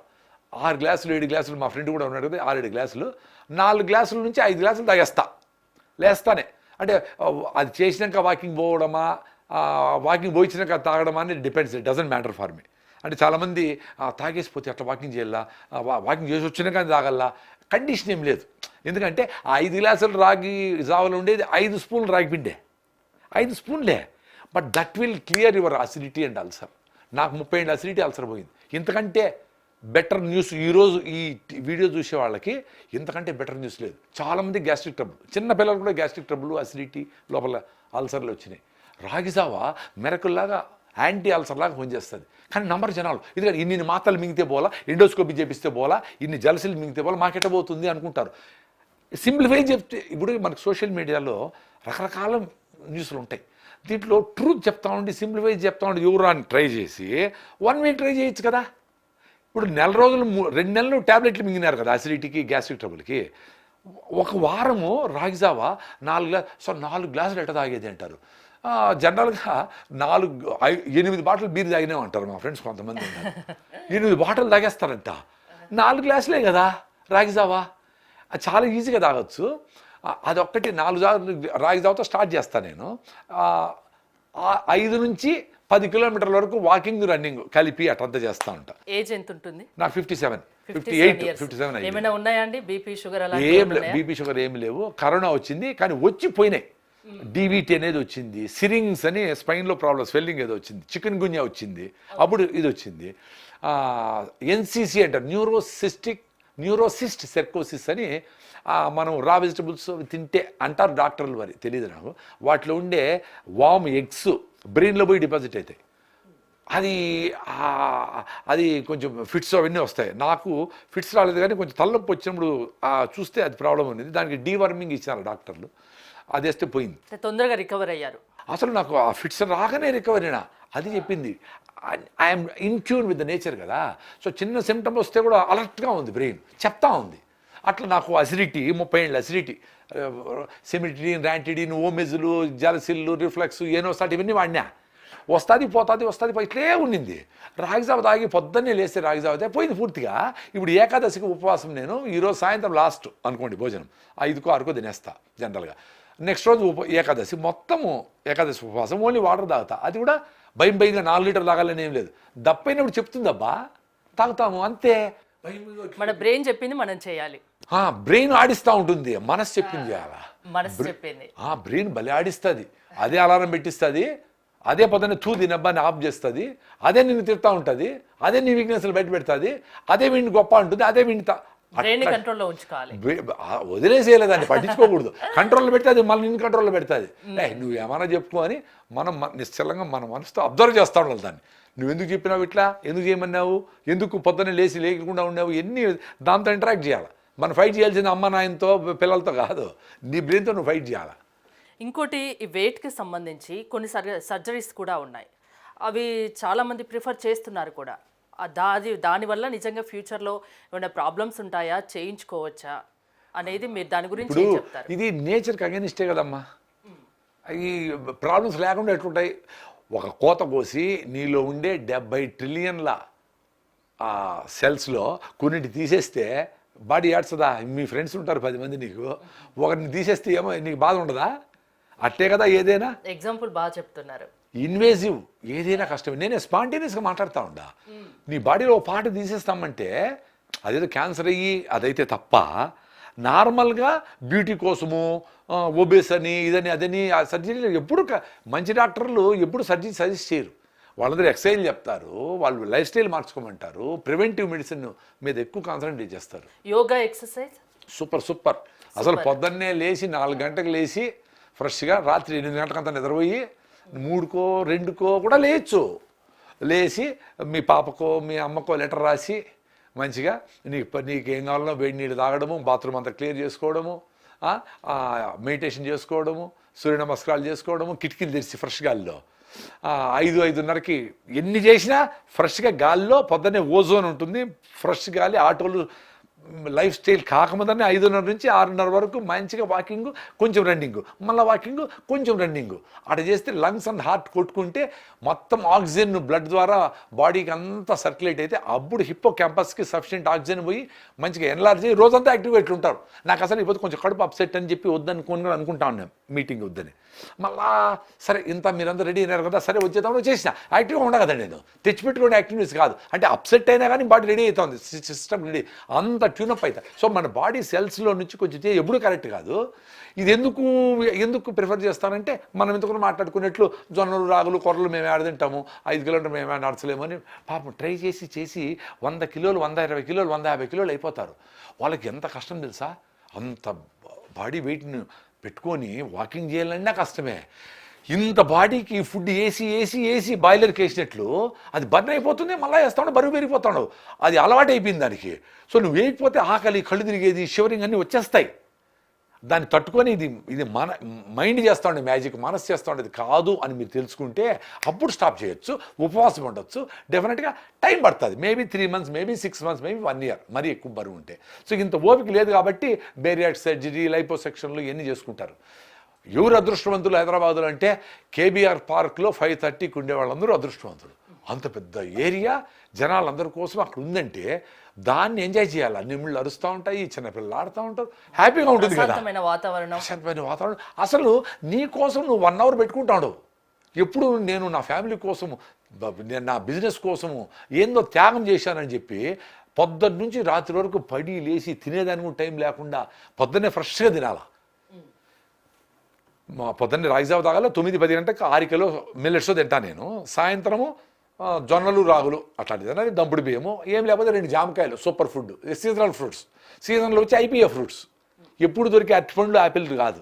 6 గ్లాసులు 7 గ్లాసులు, మా ఫ్రెండ్ కూడా ఉన్నాడు కదా, 6-7 గ్లాసులు, 4 గ్లాసుల నుంచి 5 గ్లాసులు తాగేస్తా లేస్తానే. అంటే అది చేసినాక వాకింగ్ పోవడమా, వాకింగ్ పోయించినాక తాగడమా అనేది depends, it doesn't matter for me. అంటే చాలామంది తాగేసిపోతే అట్లా వాకింగ్ చేయాలా, వాకింగ్ చేసి వచ్చినాక తాగల్లా, కండిషన్ ఏం లేదు. ఎందుకంటే ఆ 5 గ్లాసులు రాగి జావలో ఉండేది 5 స్పూన్లు రాగి పిండే, 5 స్పూన్లే. But that will clear your acidity and ulcer. నాకు 30 ఏళ్ళ అసిడిటీ అల్సర్ పోయింది. ఇంతకంటే బెటర్ న్యూస్ ఈరోజు ఈ వీడియో చూసే వాళ్ళకి ఇంతకంటే బెటర్ న్యూస్ లేదు. చాలామంది గ్యాస్ట్రిక్ ట్రబుల్, చిన్న పిల్లలు కూడా గ్యాస్ట్రిక్ ట్రబుల్, అసిడిటీ, లోపల అల్సర్లు వచ్చినాయి. రాగిజావా మెరకుల్లాగా యాంటీ అల్సర్ లాగా పనిచేస్తుంది. కానీ నంబర్ జనాలు ఎందుకంటే ఇన్ని మాత్రలు మింగితే పోలా, ఎండోస్కోపీ చేపిస్తే పోలా, ఇన్ని జలసీలు మింగితే పోలా, మాకెట్ట పోతుంది అనుకుంటారు. సింప్లిఫై చెప్తే ఇప్పుడు మనకు సోషల్ మీడియాలో రకరకాల న్యూస్లు ఉంటాయి. దీంట్లో ట్రూత్ చెప్తా ఉండి సింప్లిఫై చెప్తా ఉండి ఎవరు అని ట్రై చేసి 1 వీక్ ట్రై చేయొచ్చు కదా. ఇప్పుడు 2 నెలలు ట్యాబ్లెట్లు మింగినారు కదా అసిడిటీకి, గ్యాస్ట్రిక్ ట్రబుల్కి. ఒక వారము రాగిజావా 4 గ్లాసులు ఎట్ట తాగేది అంటారు. జనరల్గా 8 బాటిల్ బీర్ తాగినాం అంటారు మా ఫ్రెండ్స్ కొంతమంది ఉన్నారు. 8 బాటిల్ తాగేస్తారంట. 4 గ్లాసులే కదా రాగిజావా, అది చాలా ఈజీగా తాగొచ్చు. అదొక్కటి 4 రాగిజావాతో స్టార్ట్ చేస్తాను నేను. 5 నుంచి 10 కిలోమీటర్ల వరకు వాకింగ్, రన్నింగ్ కలిపి అట్లంతా చేస్తూ ఉంటా. ఏజ్ ఎంత ఉంటుంది? నాకు 57, 58, ఏమైనా ఉన్నాయా అండి? బీపీ షుగర్ అలా ఏం లేవు, బీపీ షుగర్ ఏమి లేవు. కరోనా వచ్చింది కానీ వచ్చి పోయినాయి. డీవీటీ అనేది వచ్చింది, సిరింగ్స్ అని స్పైన్లో ప్రాబ్లమ్, స్వెల్లింగ్ ఏదో వచ్చింది, చికెన్ గున్యా వచ్చింది, అప్పుడు ఇది వచ్చింది. ఎన్సీసీ అంటారు, న్యూరోసిస్ట్ సెర్కోసిస్ అని. మనం రా వెజిటబుల్స్ తింటే అంటారు డాక్టర్లు, మరి తెలియదు నాకు. వాటిలో ఉండే వామ్ ఎగ్స్ బ్రెయిన్లో పోయి డిపాజిట్ అవుతాయి. అది కొంచెం ఫిట్స్ అవన్నీ వస్తాయి. నాకు ఫిట్స్ రాలేదు కానీ కొంచెం తలనొప్పి వచ్చినప్పుడు చూస్తే అది ప్రాబ్లం ఉంది. దానికి డీవర్మింగ్ ఇచ్చారు డాక్టర్లు, అది వేస్తే పోయింది. తొందరగా రికవర్ అయ్యారు. అసలు నాకు ఆ ఫిట్స్ రాగానే రికవర్ అయినా, అది చెప్పింది. I'm in tune with the nature కదా. సో చిన్న సిమ్టమ్ వస్తే కూడా అలర్ట్గా ఉంది బ్రెయిన్, చెప్తా ఉంది. అట్లా నాకు అసిడిటీ 30 ఏళ్ళ అసిడిటీ, సెమిటిడిన్, ర్యాంటిడిన్, ఓమెజులు, జలసిల్లు, రిఫ్లెక్స్, ఏనోసాట్ ఇవన్నీ వాడినా. వస్తుంది పోతుంది ఇట్లే ఉండింది. రాగిజావ తాగి పొద్దున్నే లేస్తే రాగిజావ అయితే పోయింది పూర్తిగా. ఇప్పుడు ఏకాదశికి ఉపవాసం నేను. ఈరోజు సాయంత్రం లాస్ట్ అనుకోండి భోజనం, 5కో 6కో తినేస్తా జనరల్గా. నెక్స్ట్ రోజు ఏకాదశి, మొత్తము ఏకాదశి ఉపవాసం, ఓన్లీ వాటర్ తాగుతా. అది కూడా భయంగా 4 లీటర్లు తాగాలని ఏం లేదు. దప్పైనప్పుడు చెప్తుందబ్బా, తాగుతాము అంతే. మన బ్రెయిన్ చెప్పింది మనం చేయాలి. బ్రెయిన్ ఆడిస్తూ ఉంటుంది, మనసు చెప్పింది చేయాలా. మనసు చెప్పింది బ్రెయిన్ భలే ఆడిస్తుంది. అదే అలారం పెట్టిస్తుంది, అదే పొద్దున్న తినబ్బాని ఆఫ్ చేస్తుంది, అదే నిన్ను తిడతా ఉంటుంది, అదే నీ వీక్నెస్లు బయట పెడుతుంది, అదే వీడిని గొప్ప అంటుంది, అదే వీడిని కంట్రోల్లో ఉంచుకోవాలి. వదిలేసేయలేదు, దాన్ని పట్టించుకోకూడదు. కంట్రోల్లో పెడుతుంది, మళ్ళీ నిన్ను కంట్రోల్లో పెడుతుంది. నువ్వు ఏమైనా చెప్పుకో అని మనం నిశ్చలంగా మన మనసుతో అబ్జర్వ్ చేస్తూ ఉండాలి దాన్ని. నువ్వు ఎందుకు చెప్పినావు ఇట్లా, ఎందుకు చేయమన్నావు, ఎందుకు పొద్దున్నే లేకుండా ఉన్నావు, ఎన్ని దాంతో ఇంటరాక్ట్ చేయాలి. మనం ఫైట్ చేయాల్సింది అమ్మ నాయనతో పిల్లలతో కాదు, నీ బ్రెయిన్తో నువ్వు ఫైట్ చేయాలి. ఇంకోటి, ఈ వెయిట్కి సంబంధించి కొన్ని సర్జరీస్ కూడా ఉన్నాయి. అవి చాలామంది ప్రిఫర్ చేస్తున్నారు కూడా. దానివల్ల నిజంగా ఫ్యూచర్లో ఏమైనా ప్రాబ్లమ్స్ ఉంటాయా, చేయించుకోవచ్చా అనేది మీరు దాని గురించి ఏం చెప్తారు? ఇది నేచర్కి అగెనిస్టే కదమ్మా. ఈ ప్రాబ్లమ్స్ లేకుండా ఎట్లుంటాయి. ఒక కోత కోసి నీలో ఉండే 70 ట్రిలియన్ల సెల్స్లో కొన్నింటి తీసేస్తే బాడీ ఏడ్చదా? మీ ఫ్రెండ్స్ ఉంటారు 10 మంది, నీకు ఒకరిని తీసేస్తే ఏమో నీకు బాధ ఉండదా? అట్టే కదా ఏదైనా. ఎగ్జాంపుల్ బాగా చెప్తున్నారు. ఇన్వేజివ్ ఏదైనా కష్టమే. నేనే స్పాంటేనియస్గా మాట్లాడుతూ ఉండా. నీ బాడీలో పార్ట్ తీసేస్తామంటే అదేదో క్యాన్సర్ అయ్యి అదైతే తప్ప, నార్మల్గా బ్యూటీ కోసము ఒబేస్ అని ఇదని అదని ఆ సర్జరీలు ఎప్పుడు మంచి డాక్టర్లు ఎప్పుడు సర్జరీ సజెస్ట్ చేయరు. వాళ్ళందరూ ఎక్సర్సైజ్ చెప్తారు, వాళ్ళు లైఫ్ స్టైల్ మార్చుకోమంటారు, ప్రివెంటివ్ మెడిసిన్ మీద ఎక్కువ కాన్సన్ట్రేట్ చేస్తారు. Yoga, exercise super. అసలు పొద్దున్నే లేచి 4 గంటలకు లేచి ఫ్రెష్గా రాత్రి 8 గంటలకంతా నిద్రపోయి 3కో 2కో కూడా లేచు. లేచి మీ పాపకో మీ అమ్మకో లెటర్ రాసి మంచిగా నీకు ఏం కావాలనో వేడి నీళ్ళు తాగడము, బాత్రూమ్ అంతా క్లియర్ చేసుకోవడము, మెడిటేషన్ చేసుకోవడము, సూర్య నమస్కారాలు చేసుకోవడము, కిటికీలు తెరిచి ఫ్రెష్ గాలిలో 5-5:30కి ఎన్ని చేసినా ఫ్రెష్గా గాలిలో పొద్దున్నే ఓజోన్ ఉంటుంది, ఫ్రెష్ గాలి. ఆటోలు లైఫ్ స్టైల్ కాకముందనే 5:30 నుంచి 6:30 వరకు మంచిగా వాకింగ్, కొంచెం రన్నింగ్, మళ్ళీ వాకింగ్, కొంచెం రన్నింగ్. అటు చేస్తే లంగ్స్ అండ్ హార్ట్ కొట్టుకుంటే మొత్తం ఆక్సిజన్ బ్లడ్ ద్వారా బాడీకి అంతా సర్క్యులేట్ అయితే అప్పుడు హిప్పో క్యాంపస్కి సఫిషియెంట్ ఆక్సిజన్ పోయి మంచిగా ఎన్లార్జ్ అయ్యి రోజంతా యాక్టివ్గా ఇట్లుంటారు. నాకు అసలు ఇప్పుడు కొంచెం కడుపు అప్సెట్ అని చెప్పి వద్దనుకోని అనుకుంటా ఉన్నాను. మీటింగ్ వద్దని. మళ్ళా సరే ఇంత మీరందరూ రెడీ అయినారు కదా, సరే వచ్చేద్దామని చేసిన. యాక్టివ్గా ఉండ కదండి, నేను తెచ్చిపెట్టుకునే యాక్టివిటీస్ కాదు. అంటే అప్సెట్ అయినా కానీ బాడీ రెడీ అవుతుంది, సిస్టమ్ రెడీ అంత ట్యూనప్ అవుతుంది. సో మన బాడీ సెల్స్లో నుంచి కొంచెం ఎప్పుడు కరెక్ట్ కాదు. ఇది ఎందుకు ప్రిఫర్ చేస్తానంటే, మనం ఇంతకుముందు మాట్లాడుకున్నట్లు జొన్నలు రాగులు కొర్రలు మేము ఆడ తింటాము, 5 కిలోమీటర్లు మేము ఆడ నడచలేమని పాపం ట్రై చేసి 100 కిలోలు 120 కిలోలు 150 కిలోలు అయిపోతారు. వాళ్ళకి ఎంత కష్టం తెలుసా? అంత బాడీ వెయిట్ని పెట్టుకొని వాకింగ్ చేయాలన్నా కష్టమే. ఇంత బాడీకి ఫుడ్ వేసి బాయిలర్కి వేసినట్లు అది బర్న్ అయిపోతుంది, మళ్ళీ వేస్తాడు, బరువు పెరిగిపోతాడు. అది అలవాటు అయిపోయింది దానికి. సో నువ్వు వేయకపోతే ఆకలి, కళ్ళు తిరిగేది, షివరింగ్ అన్నీ వచ్చేస్తాయి. దాన్ని తట్టుకొని ఇది మన మైండ్ చేస్తూ ఉండే మ్యాజిక్, మనసు చేస్తూ ఉండేది కాదు అని మీరు తెలుసుకుంటే అప్పుడు స్టాప్ చేయొచ్చు, ఉపవాసం ఉండొచ్చు. డెఫినెట్గా టైం పడుతుంది, maybe 3 months, maybe 6 months, maybe 1 year, మరీ ఎక్కువ బరువు ఉంటే. సో ఇంత ఓపిక లేదు కాబట్టి బేరియాట్ సర్జరీ, లైపోసెక్షన్లు ఇవన్నీ చేసుకుంటారు. ఎవరు అదృష్టవంతులు హైదరాబాదులో అంటే, కేబీఆర్ పార్క్లో 5:30కి ఉండే వాళ్ళందరూ అదృష్టవంతులు. అంత పెద్ద ఏరియా జనాలందరి కోసం అక్కడ ఉందంటే దాన్ని ఎంజాయ్ చేయాలి. నిమిళ్ళు అరుస్తూ ఉంటాయి, చిన్నపిల్లలు ఆడుతూ ఉంటారు, హ్యాపీగా ఉంటుంది కదా, ప్రశాంతమైన వాతావరణం. అసలు నీ కోసం నువ్వు 1 hour పెట్టుకుంటాడు. ఎప్పుడు నేను నా ఫ్యామిలీ కోసము, నేను నా బిజినెస్ కోసము ఏందో త్యాగం చేశానని చెప్పి పొద్దున్న నుంచి రాత్రి వరకు పడి లేచి తినేదానికి టైం లేకుండా పొద్దున్నే ఫ్రెష్గా తినాలా. పొద్దున్నే రాగిజావ తాగాలి, 9-10 గంటలకు 6 కిలో మిల్లెట్స్ తింటా నేను. సాయంత్రము జొన్నలు రాగులు అట్లాంటిది, దంపుడు బియ్యము, ఏం లేకపోతే 2 జామకాయలు, సూపర్ ఫుడ్, సీజనల్ ఫ్రూట్స్. సీజన్లో వచ్చి ఐపీఏ ఫ్రూట్స్, ఎప్పుడు దొరికే అరటిపండ్లు, యాపిల్ కాదు.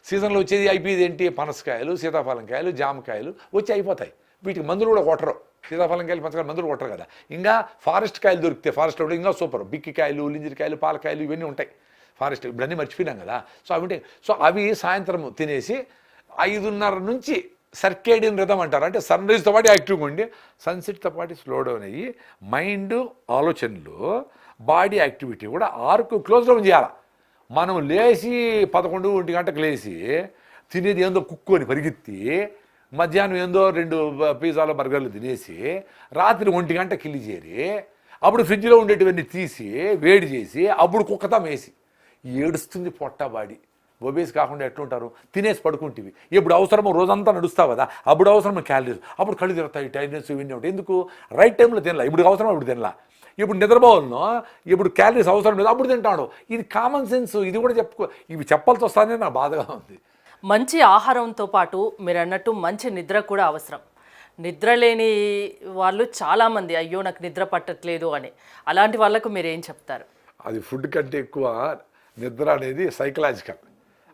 సీజన్లో వచ్చేది ఐపీది ఏంటి, పనసకాయలు, సీతాఫలంకాయలు, జామకాయలు వచ్చి అయిపోతాయి. వీటికి మందులు కూడా కొట్టరు. సీతాఫలంకాయలు, పనసకాయలు మందులు కొట్టరు కదా. ఇంకా ఫారెస్ట్ కాయలు దొరికితే, ఫారెస్ట్లో ఇంకా సూపర్, బిక్కికాయలు, లింజిరికాయలు, పాలకాయలు ఇవన్నీ ఉంటాయి ఫారెస్ట్. ఇప్పుడు అన్నీ మర్చిపోయినాం కదా. సో అవి ఉంటాయి. సో అవి సాయంత్రం తినేసి 5:30 నుంచి సర్కేడియన్ రిథమ్ అంటారు, అంటే సన్ రైజ్తో పాటు యాక్టివ్గా ఉండి సన్సెట్తో పాటు స్లో డౌన్ అయ్యి మైండ్, ఆలోచనలు, బాడీ యాక్టివిటీ కూడా 6కు క్లోజ్ డౌన్ చేయాలి. మనం లేచి 11-1 గంటకు లేచి తినేది ఏందో కుక్కొని పరిగెత్తి, మధ్యాహ్నం ఏందో 2 పిజ్జాలు బర్గర్లు తినేసి రాత్రి 1 గంట కిల్లి చేరి అప్పుడు ఫ్రిడ్జ్లో ఉండేటివన్నీ తీసి వేడి చేసి అప్పుడు కుక్కతాం వేసి ఏడుస్తుంది పొట్ట బాడీ. ఒబేస్ కాకుండా ఎట్లుంటారు, తినేసి పడుకుంటేవి. ఎప్పుడు అవసరమో రోజంతా నడుస్తావు కదా, అప్పుడు అవసరమో క్యాలరీస్, అప్పుడు కళ్ళు తిరుగుతాయి, టైర్నెస్ ఇవన్నీ ఉంటాయి. ఎందుకు రైట్ టైంలో తినలా, ఇప్పుడు అవసరం ఇప్పుడు తినలా. ఇప్పుడు నిద్రపోవాలనో, ఇప్పుడు క్యాలరీస్ అవసరం లేదు, అప్పుడు తింటాడు. ఇది కామన్ సెన్స్. ఇది కూడా ఇవి చెప్పాల్సి వస్తానే నాకు బాధగా ఉంది. మంచి ఆహారంతో పాటు మీరు అన్నట్టు మంచి నిద్ర కూడా అవసరం. నిద్ర లేని వాళ్ళు చాలామంది, అయ్యో నాకు నిద్ర పట్టట్లేదు అని, అలాంటి వాళ్ళకు మీరు ఏం చెప్తారు? అది ఫుడ్ కంటే ఎక్కువ నిద్ర అనేది సైకలాజికల్.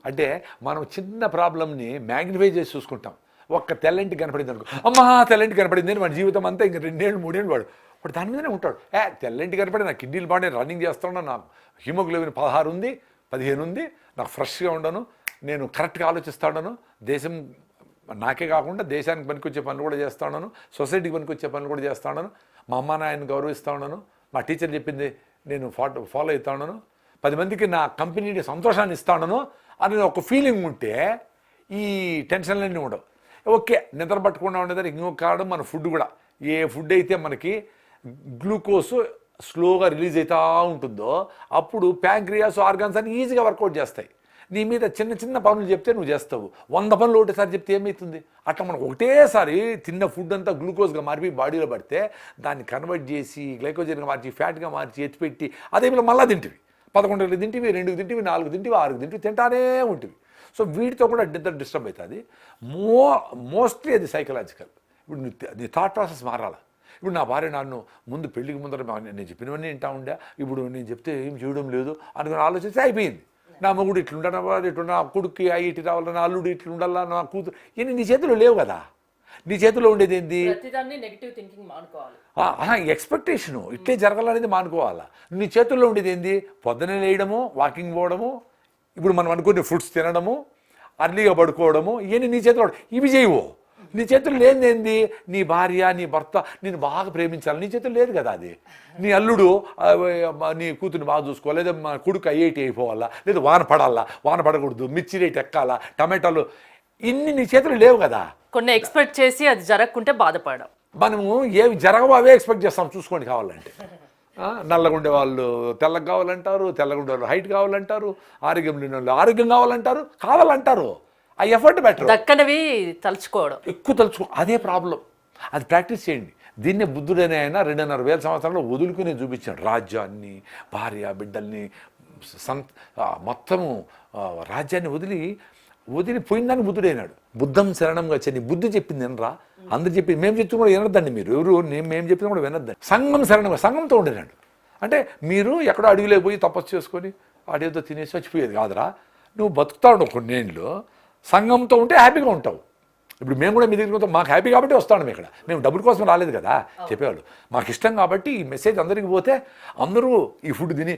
అంటే మనం చిన్న ప్రాబ్లమ్ని మ్యాగ్నిఫై చేసి చూసుకుంటాం. ఒక్క తెల్లంటి కనపడింది అనుకో, అమ్మా తెల్లంటి కనపడింది అని మన జీవితం అంతా ఇంక 2 ఏళ్ళు 3 ఏళ్ళు వాడు దాని మీదనే ఉంటాడు. తెల్లంటి కనపడి నా కిడ్నీలు బాగా రన్నింగ్ చేస్తాను, నా హిమోగ్లోబిన్ 16 ఉంది, 15 ఉంది, నాకు ఫ్రెష్గా ఉండను, నేను కరెక్ట్గా ఆలోచిస్తాను, దేశం నాకే కాకుండా దేశానికి పనికొచ్చే పనులు కూడా చేస్తా ఉన్నాను, సొసైటీకి పనికొచ్చే పనులు కూడా చేస్తా ఉన్నాను, మా అమ్మ నాయన్ని గౌరవిస్తూ ఉన్నాను, మా టీచర్ చెప్పింది నేను ఫాలో అవుతా ఉన్నాను, 10 మందికి నా కంపెనీని సంతోషాన్ని ఇస్తాను అని ఒక ఫీలింగ్ ఉంటే ఈ టెన్షన్లన్నీ ఉండవు. ఓకే, నిద్ర పట్టకుండా ఉండేదాన్ని ఇంకొక కారణం మన ఫుడ్ కూడా. ఏ ఫుడ్ అయితే మనకి గ్లూకోజ్ స్లోగా రిలీజ్ అవుతూ ఉంటుందో అప్పుడు ప్యాంక్రియాస్, ఆర్గాన్స్ అని ఈజీగా వర్కౌట్ చేస్తాయి. నీ మీద చిన్న పనులు చెప్తే నువ్వు చేస్తావు, 100 పనులు ఒకటేసారి చెప్తే ఏమవుతుంది? అట్లా మనకు ఒకటేసారి తిన్న ఫుడ్ అంతా గ్లూకోజ్గా మారిపోయి బాడీలో పడితే దాన్ని కన్వర్ట్ చేసి గ్లైకోజన్గా మార్చి, ఫ్యాట్గా మార్చి, ఎత్తిపెట్టి అదే మళ్ళీ తింటివి. 11 తింటివి, 2 తింటివి, 4 తింటివి, 6 తింటివి, తింటానే ఉంటుంది. సో వీటితో కూడా నిద్ర డిస్టర్బ్ అవుతుంది. మోస్ట్లీ అది సైకలాజికల్. ఇప్పుడు నీ థాట్ ప్రాసెస్ మారాలి. ఇప్పుడు నా భార్య నన్ను ముందు పెళ్లికి ముందర నేను చెప్పినవన్నీ వింటా ఉండే, ఇప్పుడు నేను చెప్తే ఏం చేయడం లేదు అనుకుని ఆలోచిస్తే అయిపోయింది. నా మొగుడు ఇట్లుండా, ఇట్లుండా, నా కొడుక్కి ఇటు రావాలా, నా అల్లుడు ఇట్లుండాలా, నా కూతురు, ఇవన్నీ నీ చేతిలో లేవు కదా. నీ చేతిలో ఉండేది ఏంది? ఎక్స్పెక్టేషను ఇట్లే జరగాలనేది మానుకోవాలా. నీ చేతుల్లో ఉండేది ఏంది? పొద్దునే లేయడము, వాకింగ్ పోవడము, ఇప్పుడు మనం అనుకునే ఫుడ్స్ తినడము, అర్లీగా పడుకోవడము, ఇవన్నీ నీ చేతిలో. ఇవి చేయవు. నీ చేతుల్లో లేనిది ఏంది? నీ భార్య, నీ భర్త నేను బాగా ప్రేమించాలి, నీ చేతుల్లో లేదు కదా అది. నీ అల్లుడు నీ కూతురుని బాగా చూసుకోవాలి, లేదా మా కొడుకు ఐఐటి అయిపోవాలా, లేదా వాన పడాలా, వాన పడకూడదు, మిర్చి రేట్ ఎక్కాలా, టమాటాలు, ఇన్ని నీ చేతులు లేవు కదా. కొన్ని ఎక్స్పెక్ట్ చేసి అది జరగకుంటే బాధపడడం. మనము ఏవి జరగవో అవే ఎక్స్పెక్ట్ చేస్తాం. చూసుకోండి కావాలంటే. నల్లగా ఉండే వాళ్ళు తెల్లగా కావాలంటారు, తెల్లగా ఉండే వాళ్ళు హైట్ కావాలంటారు, ఆరోగ్యం లేని వాళ్ళు ఆరోగ్యం కావాలంటారు. ఆ ఎఫర్ట్ బెటర్. దక్కనవి తలుచుకోవడం ఎక్కువ తలుచుకో, అదే ప్రాబ్లం. అది ప్రాక్టీస్ చేయండి. దీన్నే బుద్ధుడనే ఆయన 2,500 సంవత్సరాల్లో వదులుకుని చూపించాడు. రాజ్యాన్ని, భార్య బిడ్డల్ని, మొత్తము రాజ్యాన్ని వదిలి పోయిందని బుద్ధుడైనాడు. బుద్ధం శరణంగా వచ్చి బుద్ధి చెప్పింది వినరా, అందరు చెప్పింది మేము చెప్పింది కూడా వినొద్దండి, మీరు ఎవరు మేము చెప్పింది కూడా వినొద్దండి. సంఘం శరణంగా, సంఘంతో ఉండినాడు. అంటే మీరు ఎక్కడో అడవిలో పోయి తపస్సు చేసుకొని అడేదో తినేసి వచ్చిపోయేది కాదురా. నువ్వు బతుకుతా ఉండవు కొన్నేళ్ళు, సంఘంతో ఉంటే హ్యాపీగా ఉంటావు. ఇప్పుడు మేము కూడా మీ దగ్గరికి వస్తాం, మాకు హ్యాపీ కాబట్టి వస్తాను ఇక్కడ. మేము డబ్బుల కోసం రాలేదు కదా చెప్పేవాళ్ళు. మాకు ఇష్టం కాబట్టి ఈ మెసేజ్ అందరికి పోతే అందరూ ఈ ఫుడ్ తిని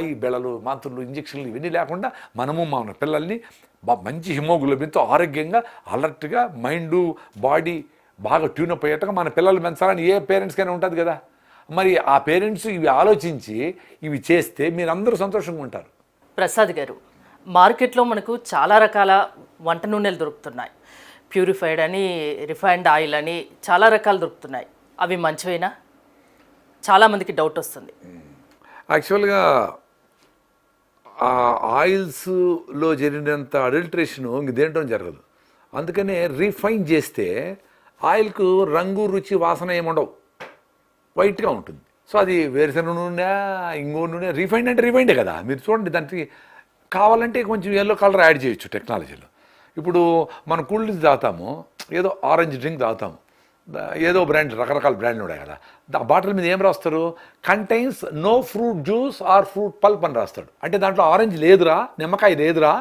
ఈ బెళలు, మాత్రలు, ఇంజక్షన్లు ఇవన్నీ లేకుండా మనము మన పిల్లల్ని మంచి హిమోగ్లోబిన్తో ఆరోగ్యంగా అలర్ట్గా మైండ్ బాడీ బాగా ట్యూనప్ అయ్యేట్టుగా మన పిల్లలు పెంచాలని ఏ పేరెంట్స్కైనా ఉంటుంది కదా. మరి ఆ పేరెంట్స్ ఇవి ఆలోచించి ఇవి చేస్తే మీరందరూ సంతోషంగా ఉంటారు. ప్రసాద్ గారు, మార్కెట్లో మనకు చాలా రకాల వంట నూనెలు దొరుకుతున్నాయి. ప్యూరిఫైడ్ అని, రిఫైన్డ్ ఆయిల్ అని చాలా రకాలు దొరుకుతున్నాయి. అవి మంచివేనా? చాలామందికి డౌట్ వస్తుంది. యాక్చువల్గా ఆ ఆయిల్స్లో జరిగినంత అడల్ట్రేషను ఇంక దేంట్లో జరగదు. అందుకనే రిఫైన్ చేస్తే ఆయిల్కు రంగు, రుచి, వాసన ఏముండవు, వైట్గా ఉంటుంది. సో అది వేరుశనగ నూనె, ఇంగో నూనె. రిఫైండ్ అంటే రిఫైండే కదా. మీరు చూడండి, దానికి కావాలంటే కొంచెం ఎల్లో కలర్ యాడ్ చేయొచ్చు టెక్నాలజీలో. ఇప్పుడు మనం కూల్ డ్రింక్స్ తాగుతాము, ఏదో ఆరెంజ్ డ్రింక్ తాగుతాము, ఏదో బ్రాండ్, రకరకాల బ్రాండ్లు ఉన్నాయి కదా. ఆ బాటిల్ మీద ఏం రాస్తారు? Contains no fruit juice or fruit pulp అని రాస్తాడు. అంటే దాంట్లో ఆరెంజ్ లేదురా, నిమ్మకాయ లేదురా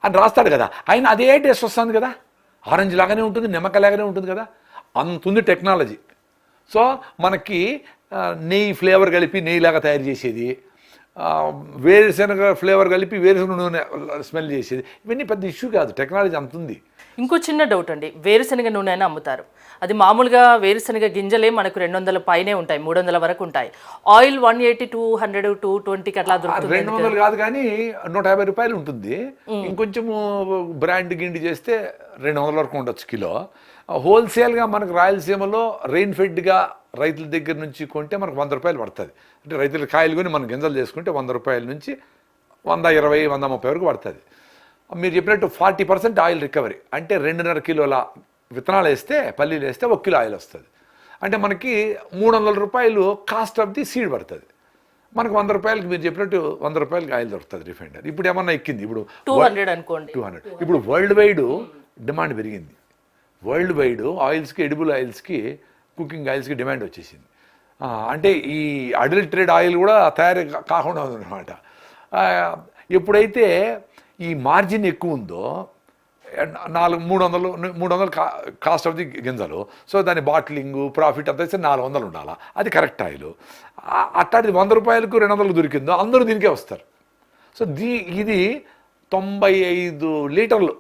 అని రాస్తాడు కదా. అయినా అదే టేస్ట్ వస్తుంది కదా, ఆరెంజ్ లాగానే ఉంటుంది, నిమ్మకాయ లాగానే ఉంటుంది కదా. అంతుంది టెక్నాలజీ. సో మనకి నెయ్యి ఫ్లేవర్ కలిపి నెయ్యిలాగా తయారు చేసేది, వేరుశనగ ఫ్లేవర్ కలిపి వేరుశనగ నూనె స్మెల్ చేసేది, ఇవన్నీ పెద్ద ఇష్యూ కాదు. టెక్నాలజీ అంతుంది. ఇంకో చిన్న డౌట్ అండి, వేరుశనగ నూనె అని అమ్ముతారు. అది మామూలుగా వేరుశనగ గింజలే మనకు 200 పైనే ఉంటాయి, 300 వరకు ఉంటాయి. ఆయిల్ 180, 200, 220కి అట్లా దొరుకుతుంది. 200 కాదు కానీ 150 రూపాయలు ఉంటుంది. ఇంకొంచెము బ్రాండ్ గిండి చేస్తే 200 వరకు ఉండొచ్చు కిలో. హోల్సేల్గా మనకు రాయలసీమలో రెయిన్ ఫెడ్గా రైతుల దగ్గర నుంచి కొంటే మనకు 100 రూపాయలు పడుతుంది. అంటే రైతుల కాయలు కొని మనం గింజలు చేసుకుంటే 100 రూపాయల నుంచి 120, 130 వరకు పడుతుంది. మీరు చెప్పినట్టు 40% ఆయిల్ రికవరీ. అంటే 2.5 కిలోల విత్తనాలు వేస్తే, పల్లీలు వేస్తే 1 కిలో ఆయిల్ వస్తుంది. అంటే మనకి 300 రూపాయలు కాస్ట్ ఆఫ్ ది సీడ్ పడుతుంది. మనకు 100 రూపాయలకి మీరు చెప్పినట్టు 100 రూపాయలకి ఆయిల్ దొరుకుతుంది రిఫైండ్. ఇప్పుడు ఏమన్నా ఎక్కింది, ఇప్పుడు 200 అనుకోండి. 200. ఇప్పుడు వరల్డ్ వైడ్ డిమాండ్ పెరిగింది. వరల్డ్ వైడ్ ఆయిల్స్కి, ఎడిబుల్ ఆయిల్స్కి, కుకింగ్ ఆయిల్స్కి డిమాండ్ వచ్చేసింది. అంటే ఈ అడల్టరేట్ ఆయిల్ కూడా తయారు కాకుండా ఉందన్నమాట. ఎప్పుడైతే ఈ మార్జిన్ ఎక్కువ ఉందో, 300 కాస్ట్ ఆఫ్ ది గింజలు, సో దాని బాటిలింగ్ ప్రాఫిట్ అంతా వేస్తే 400 ఉండాలా, అది కరెక్ట్ ఆయిల్. అట్లాంటిది 100 రూపాయలకు 200 దొరికిందో అందరూ దీనికే వస్తారు. సో ఇది 95 లీటర్లు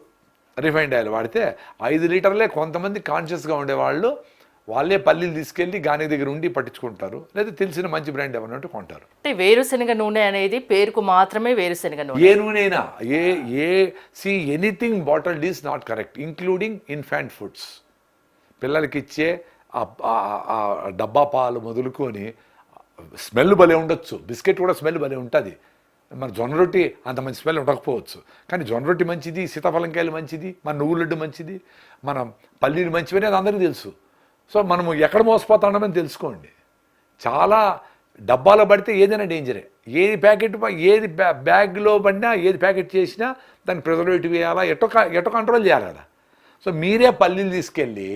రిఫైండ్ ఆయిల్ వాడితే 5 లీటర్లే కొంతమంది కాన్షియస్గా ఉండేవాళ్ళు వాళ్ళే పల్లీలు తీసుకెళ్ళి గాని దగ్గర ఉండి పట్టించుకుంటారు, లేదా తెలిసిన మంచి బ్రాండ్ ఏమన్నట్టు కొంటారు. అంటే వేరుశనగ నూనె అనేది పేరుకు మాత్రమే వేరుశనగ నూనె. ఏ నూనెైనా anything bottled is not correct, including infant foods. పిల్లలకి ఇచ్చే డబ్బా పాలు మొదలుకొని స్మెల్ భలే ఉండొచ్చు, బిస్కెట్ కూడా స్మెల్ భలే ఉంటుంది. మన జొన్న రొట్టి అంత మంచి స్మెల్ ఉండకపోవచ్చు, కానీ జొన్న రొట్టి మంచిది, సీతాఫలంకాయలు మంచిది, మన నువ్వుల లడ్డు మంచిది, మన పల్లీలు మంచివి అనేది అందరికీ తెలుసు. సో మనము ఎక్కడ మోసపోతామని తెలుసుకోండి. చాలా డబ్బాలో పడితే ఏదైనా డేంజరే. ఏది ప్యాకెట్, ఏది బ్యాగ్లో పడినా, ఏది ప్యాకెట్ చేసినా దాన్ని ప్రిజర్వేటివ్ వేయాలా, ఎటో కంట్రోల్ చేయాలి కదా. సో మీరే పల్లీలు తీసుకెళ్ళి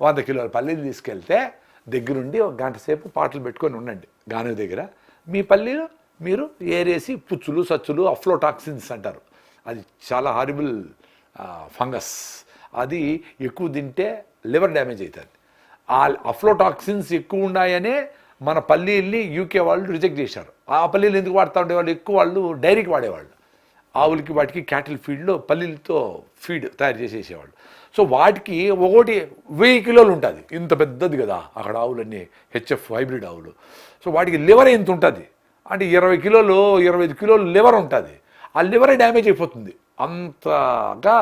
100 కిలోల పల్లీలు తీసుకెళ్తే దగ్గరుండి 1 గంట సేపు పాటలు పెట్టుకొని ఉండండి గానుగ దగ్గర. మీ పల్లీలు మీరు ఏరేసి పుచ్చులు, సచ్చులు, అఫ్లోటాక్సిన్స్ అంటారు, అది చాలా హారిబుల్ ఫంగస్. అది ఎక్కువ తింటే లివర్ డ్యామేజ్ అవుతుంది. ఆ అఫ్లోటాక్సిన్స్ ఎక్కువ ఉన్నాయనే మన పల్లీల్ని యూకే వాళ్ళు రిజెక్ట్ చేశారు. ఆ పల్లీలు ఎందుకు వాడుతూ ఉండేవాళ్ళు? ఎక్కువ వాళ్ళు డైరీకి వాడేవాళ్ళు. ఆవులకి వాటికి క్యాటిల్ ఫీడ్లో పల్లీలతో ఫీడ్ తయారు చేసేసేవాళ్ళు. సో వాటికి ఒకటి 1000 కిలోలు ఉంటుంది, ఇంత పెద్దది కదా అక్కడ ఆవులన్నీ, హెచ్ఎఫ్ హైబ్రిడ్ ఆవులు. సో వాటికి లివర్ ఎంత ఉంటుంది అంటే 20 కిలోలు, 25 కిలోలు లివర్ ఉంటుంది. ఆ లివరే డ్యామేజ్ అయిపోతుంది. అంతగా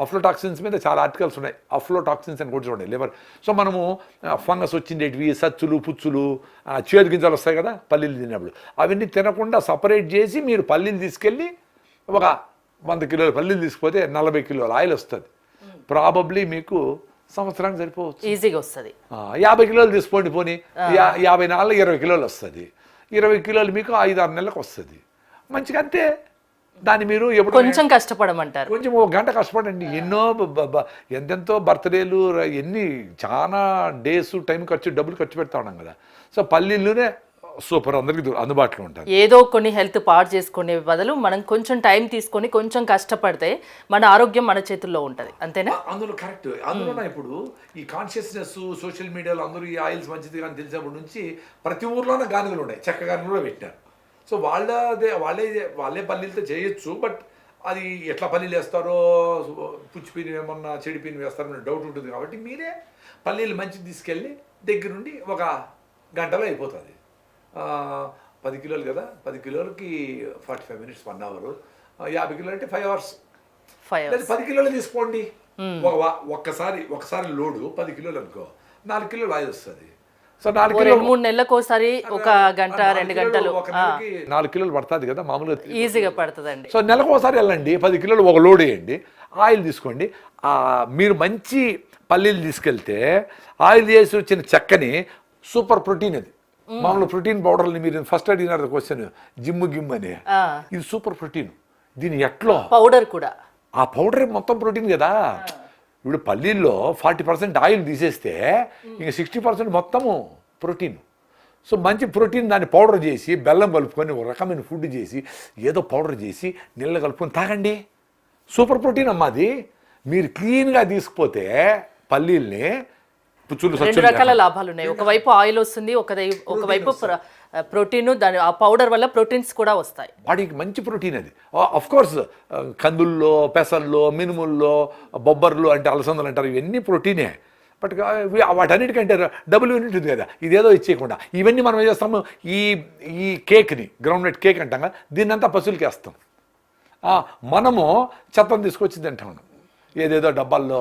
అఫ్లోటాక్సిన్స్ మీద చాలా ఆర్టికల్స్ ఉన్నాయి. అఫ్లోటాక్సిన్స్ అని కూడా చూడండి లివర్. సో మనము ఫంగస్ వచ్చిండేటివి, సచ్చులు, పుచ్చులు, చేదు గింజలు వస్తాయి కదా పల్లీలు తిన్నప్పుడు, అవన్నీ తినకుండా సపరేట్ చేసి మీరు పల్లీలు తీసుకెళ్ళి ఒక 100 కిలోల పల్లీలు తీసుకుపోతే 40 కిలోల ఆయిల్ వస్తుంది. ప్రాబబ్లీ మీకు సంవత్సరానికి సరిపోవచ్చు. ఈజీగా వస్తుంది. 50 కిలోలు తీసుకోండి పోనీ, 54 20 కిలోలు వస్తుంది. 20 కిలోలు మీకు 5-6 నెలలకు వస్తుంది. మంచిగా అంతే. దాన్ని మీరు ఎప్పుడు కొంచెం కష్టపడమంటారు. కొంచెం 1 గంట కష్టపడండి. ఎన్నో ఎంతెంతో బర్త్డేలు, ఎన్ని చాలా డేస్ టైం డబ్బులు ఖర్చు పెడతా ఉన్నాం కదా. సో పల్లీల్లోనే సూపర్, అందరికి అందుబాటులో ఉంటారు. ఏదో కొన్ని హెల్త్ పాడు చేసుకునే బదులు మనం కొంచెం టైం తీసుకొని కొంచెం కష్టపడితే మన ఆరోగ్యం మన చేతుల్లో ఉంటుంది. అంతేనా? అందులో కరెక్ట్. అందులో ఇప్పుడు ఈ కాన్షియస్నెస్ సోషల్ మీడియాలో అందరూ ఈ ఆయిల్స్ మంచిది కానీ తెలిసినప్పటి నుంచి ప్రతి ఊర్లోనే గానుగలు ఉన్నాయి, చెక్క గానుగలు కూడా పెట్టారు. సో వాళ్ళే పల్లీలతో చేయొచ్చు. బట్ అది ఎట్లా పల్లీలు వేస్తారో, పుచ్చిపీని ఏమన్నా చెడిపీని వేస్తారో అనే డౌట్ ఉంటుంది. కాబట్టి మీరే పల్లీలు మంచిది తీసుకెళ్ళి దగ్గరుండి 1 గంటలో అయిపోతుంది. 10 కిలోలు కదా, 10 కిలోలకి 45 minutes 1 hour, 50 కిలోలు అంటే 5 hours. 10 కిలోలు తీసుకోండి. ఒక్కసారి లోడు 10 కిలోలు అనుకో, 4 కిలోలు ఆయిల్ వస్తుంది. సో 4 కిలోలు 3 నెలలకు ఒకసారి 1 గంట 2 గంటలు 4 కిలోలు పడుతుంది కదా మామూలుగా, ఈజీగా పడుతుందండి. సో నెలకు ఒకసారి వెళ్ళండి, 10 కిలోలు 1 లోడ్ వేయండి, ఆయిల్ తీసుకోండి. మీరు మంచి పల్లీలు తీసుకెళ్తే ఆయిల్ చేసి వచ్చిన చెక్కని సూపర్ ప్రోటీన్ అది. మామూలు ప్రోటీన్ పౌడర్ని మీరు ఫస్ట్ అడిగినారు క్వశ్చన్, గిమ్ అని, ఇది సూపర్ ప్రోటీన్. దీని ఎట్లో పౌడర్ కూడా, ఆ పౌడర్ మొత్తం ప్రోటీన్ కదా. ఇప్పుడు పల్లీల్లో 40% ఆయిల్ తీసేస్తే ఇంకా 60% మొత్తము ప్రోటీన్. సో మంచి ప్రోటీన్ దాన్ని పౌడర్ చేసి బెల్లం కలుపుకొని ఒక రకమైన ఫుడ్ చేసి ఏదో పౌడర్ చేసి నీళ్ళు కలుపుకొని తాగండి. సూపర్ ప్రోటీన్ అమ్మాది. మీరు క్లీన్గా తీసుకుపోతే పల్లీల్ని 2 రకాల లాభాలు ఉన్నాయి. ఒకవైపు ఆయిల్ వస్తుంది, ఒకవైపు ప్రోటీన్, దాని ఆ పౌడర్ వల్ల ప్రోటీన్స్ కూడా వస్తాయి. వాడికి మంచి ప్రోటీన్ అది. ఆఫ్ కోర్స్ కందుల్లో, పెసల్లో, మినుముల్లో, బొబ్బర్లు అంటే అలసందలు అంటారు, ఇవన్నీ ప్రోటీనే. బట్ వాటన్నిటికంటే డబుల్ యూనిట్ ఉంది కదా, ఇదేదో ఇచ్చేయకుండా. ఇవన్నీ మనం ఏం చేస్తాము, ఈ కేక్ని గ్రౌండ్నట్ కేక్ అంటాం కదా, దీన్నంతా పశువులకి వేస్తాం. మనము చెత్తను తీసుకొచ్చి తింటాం, ఏదేదో డబ్బాల్లో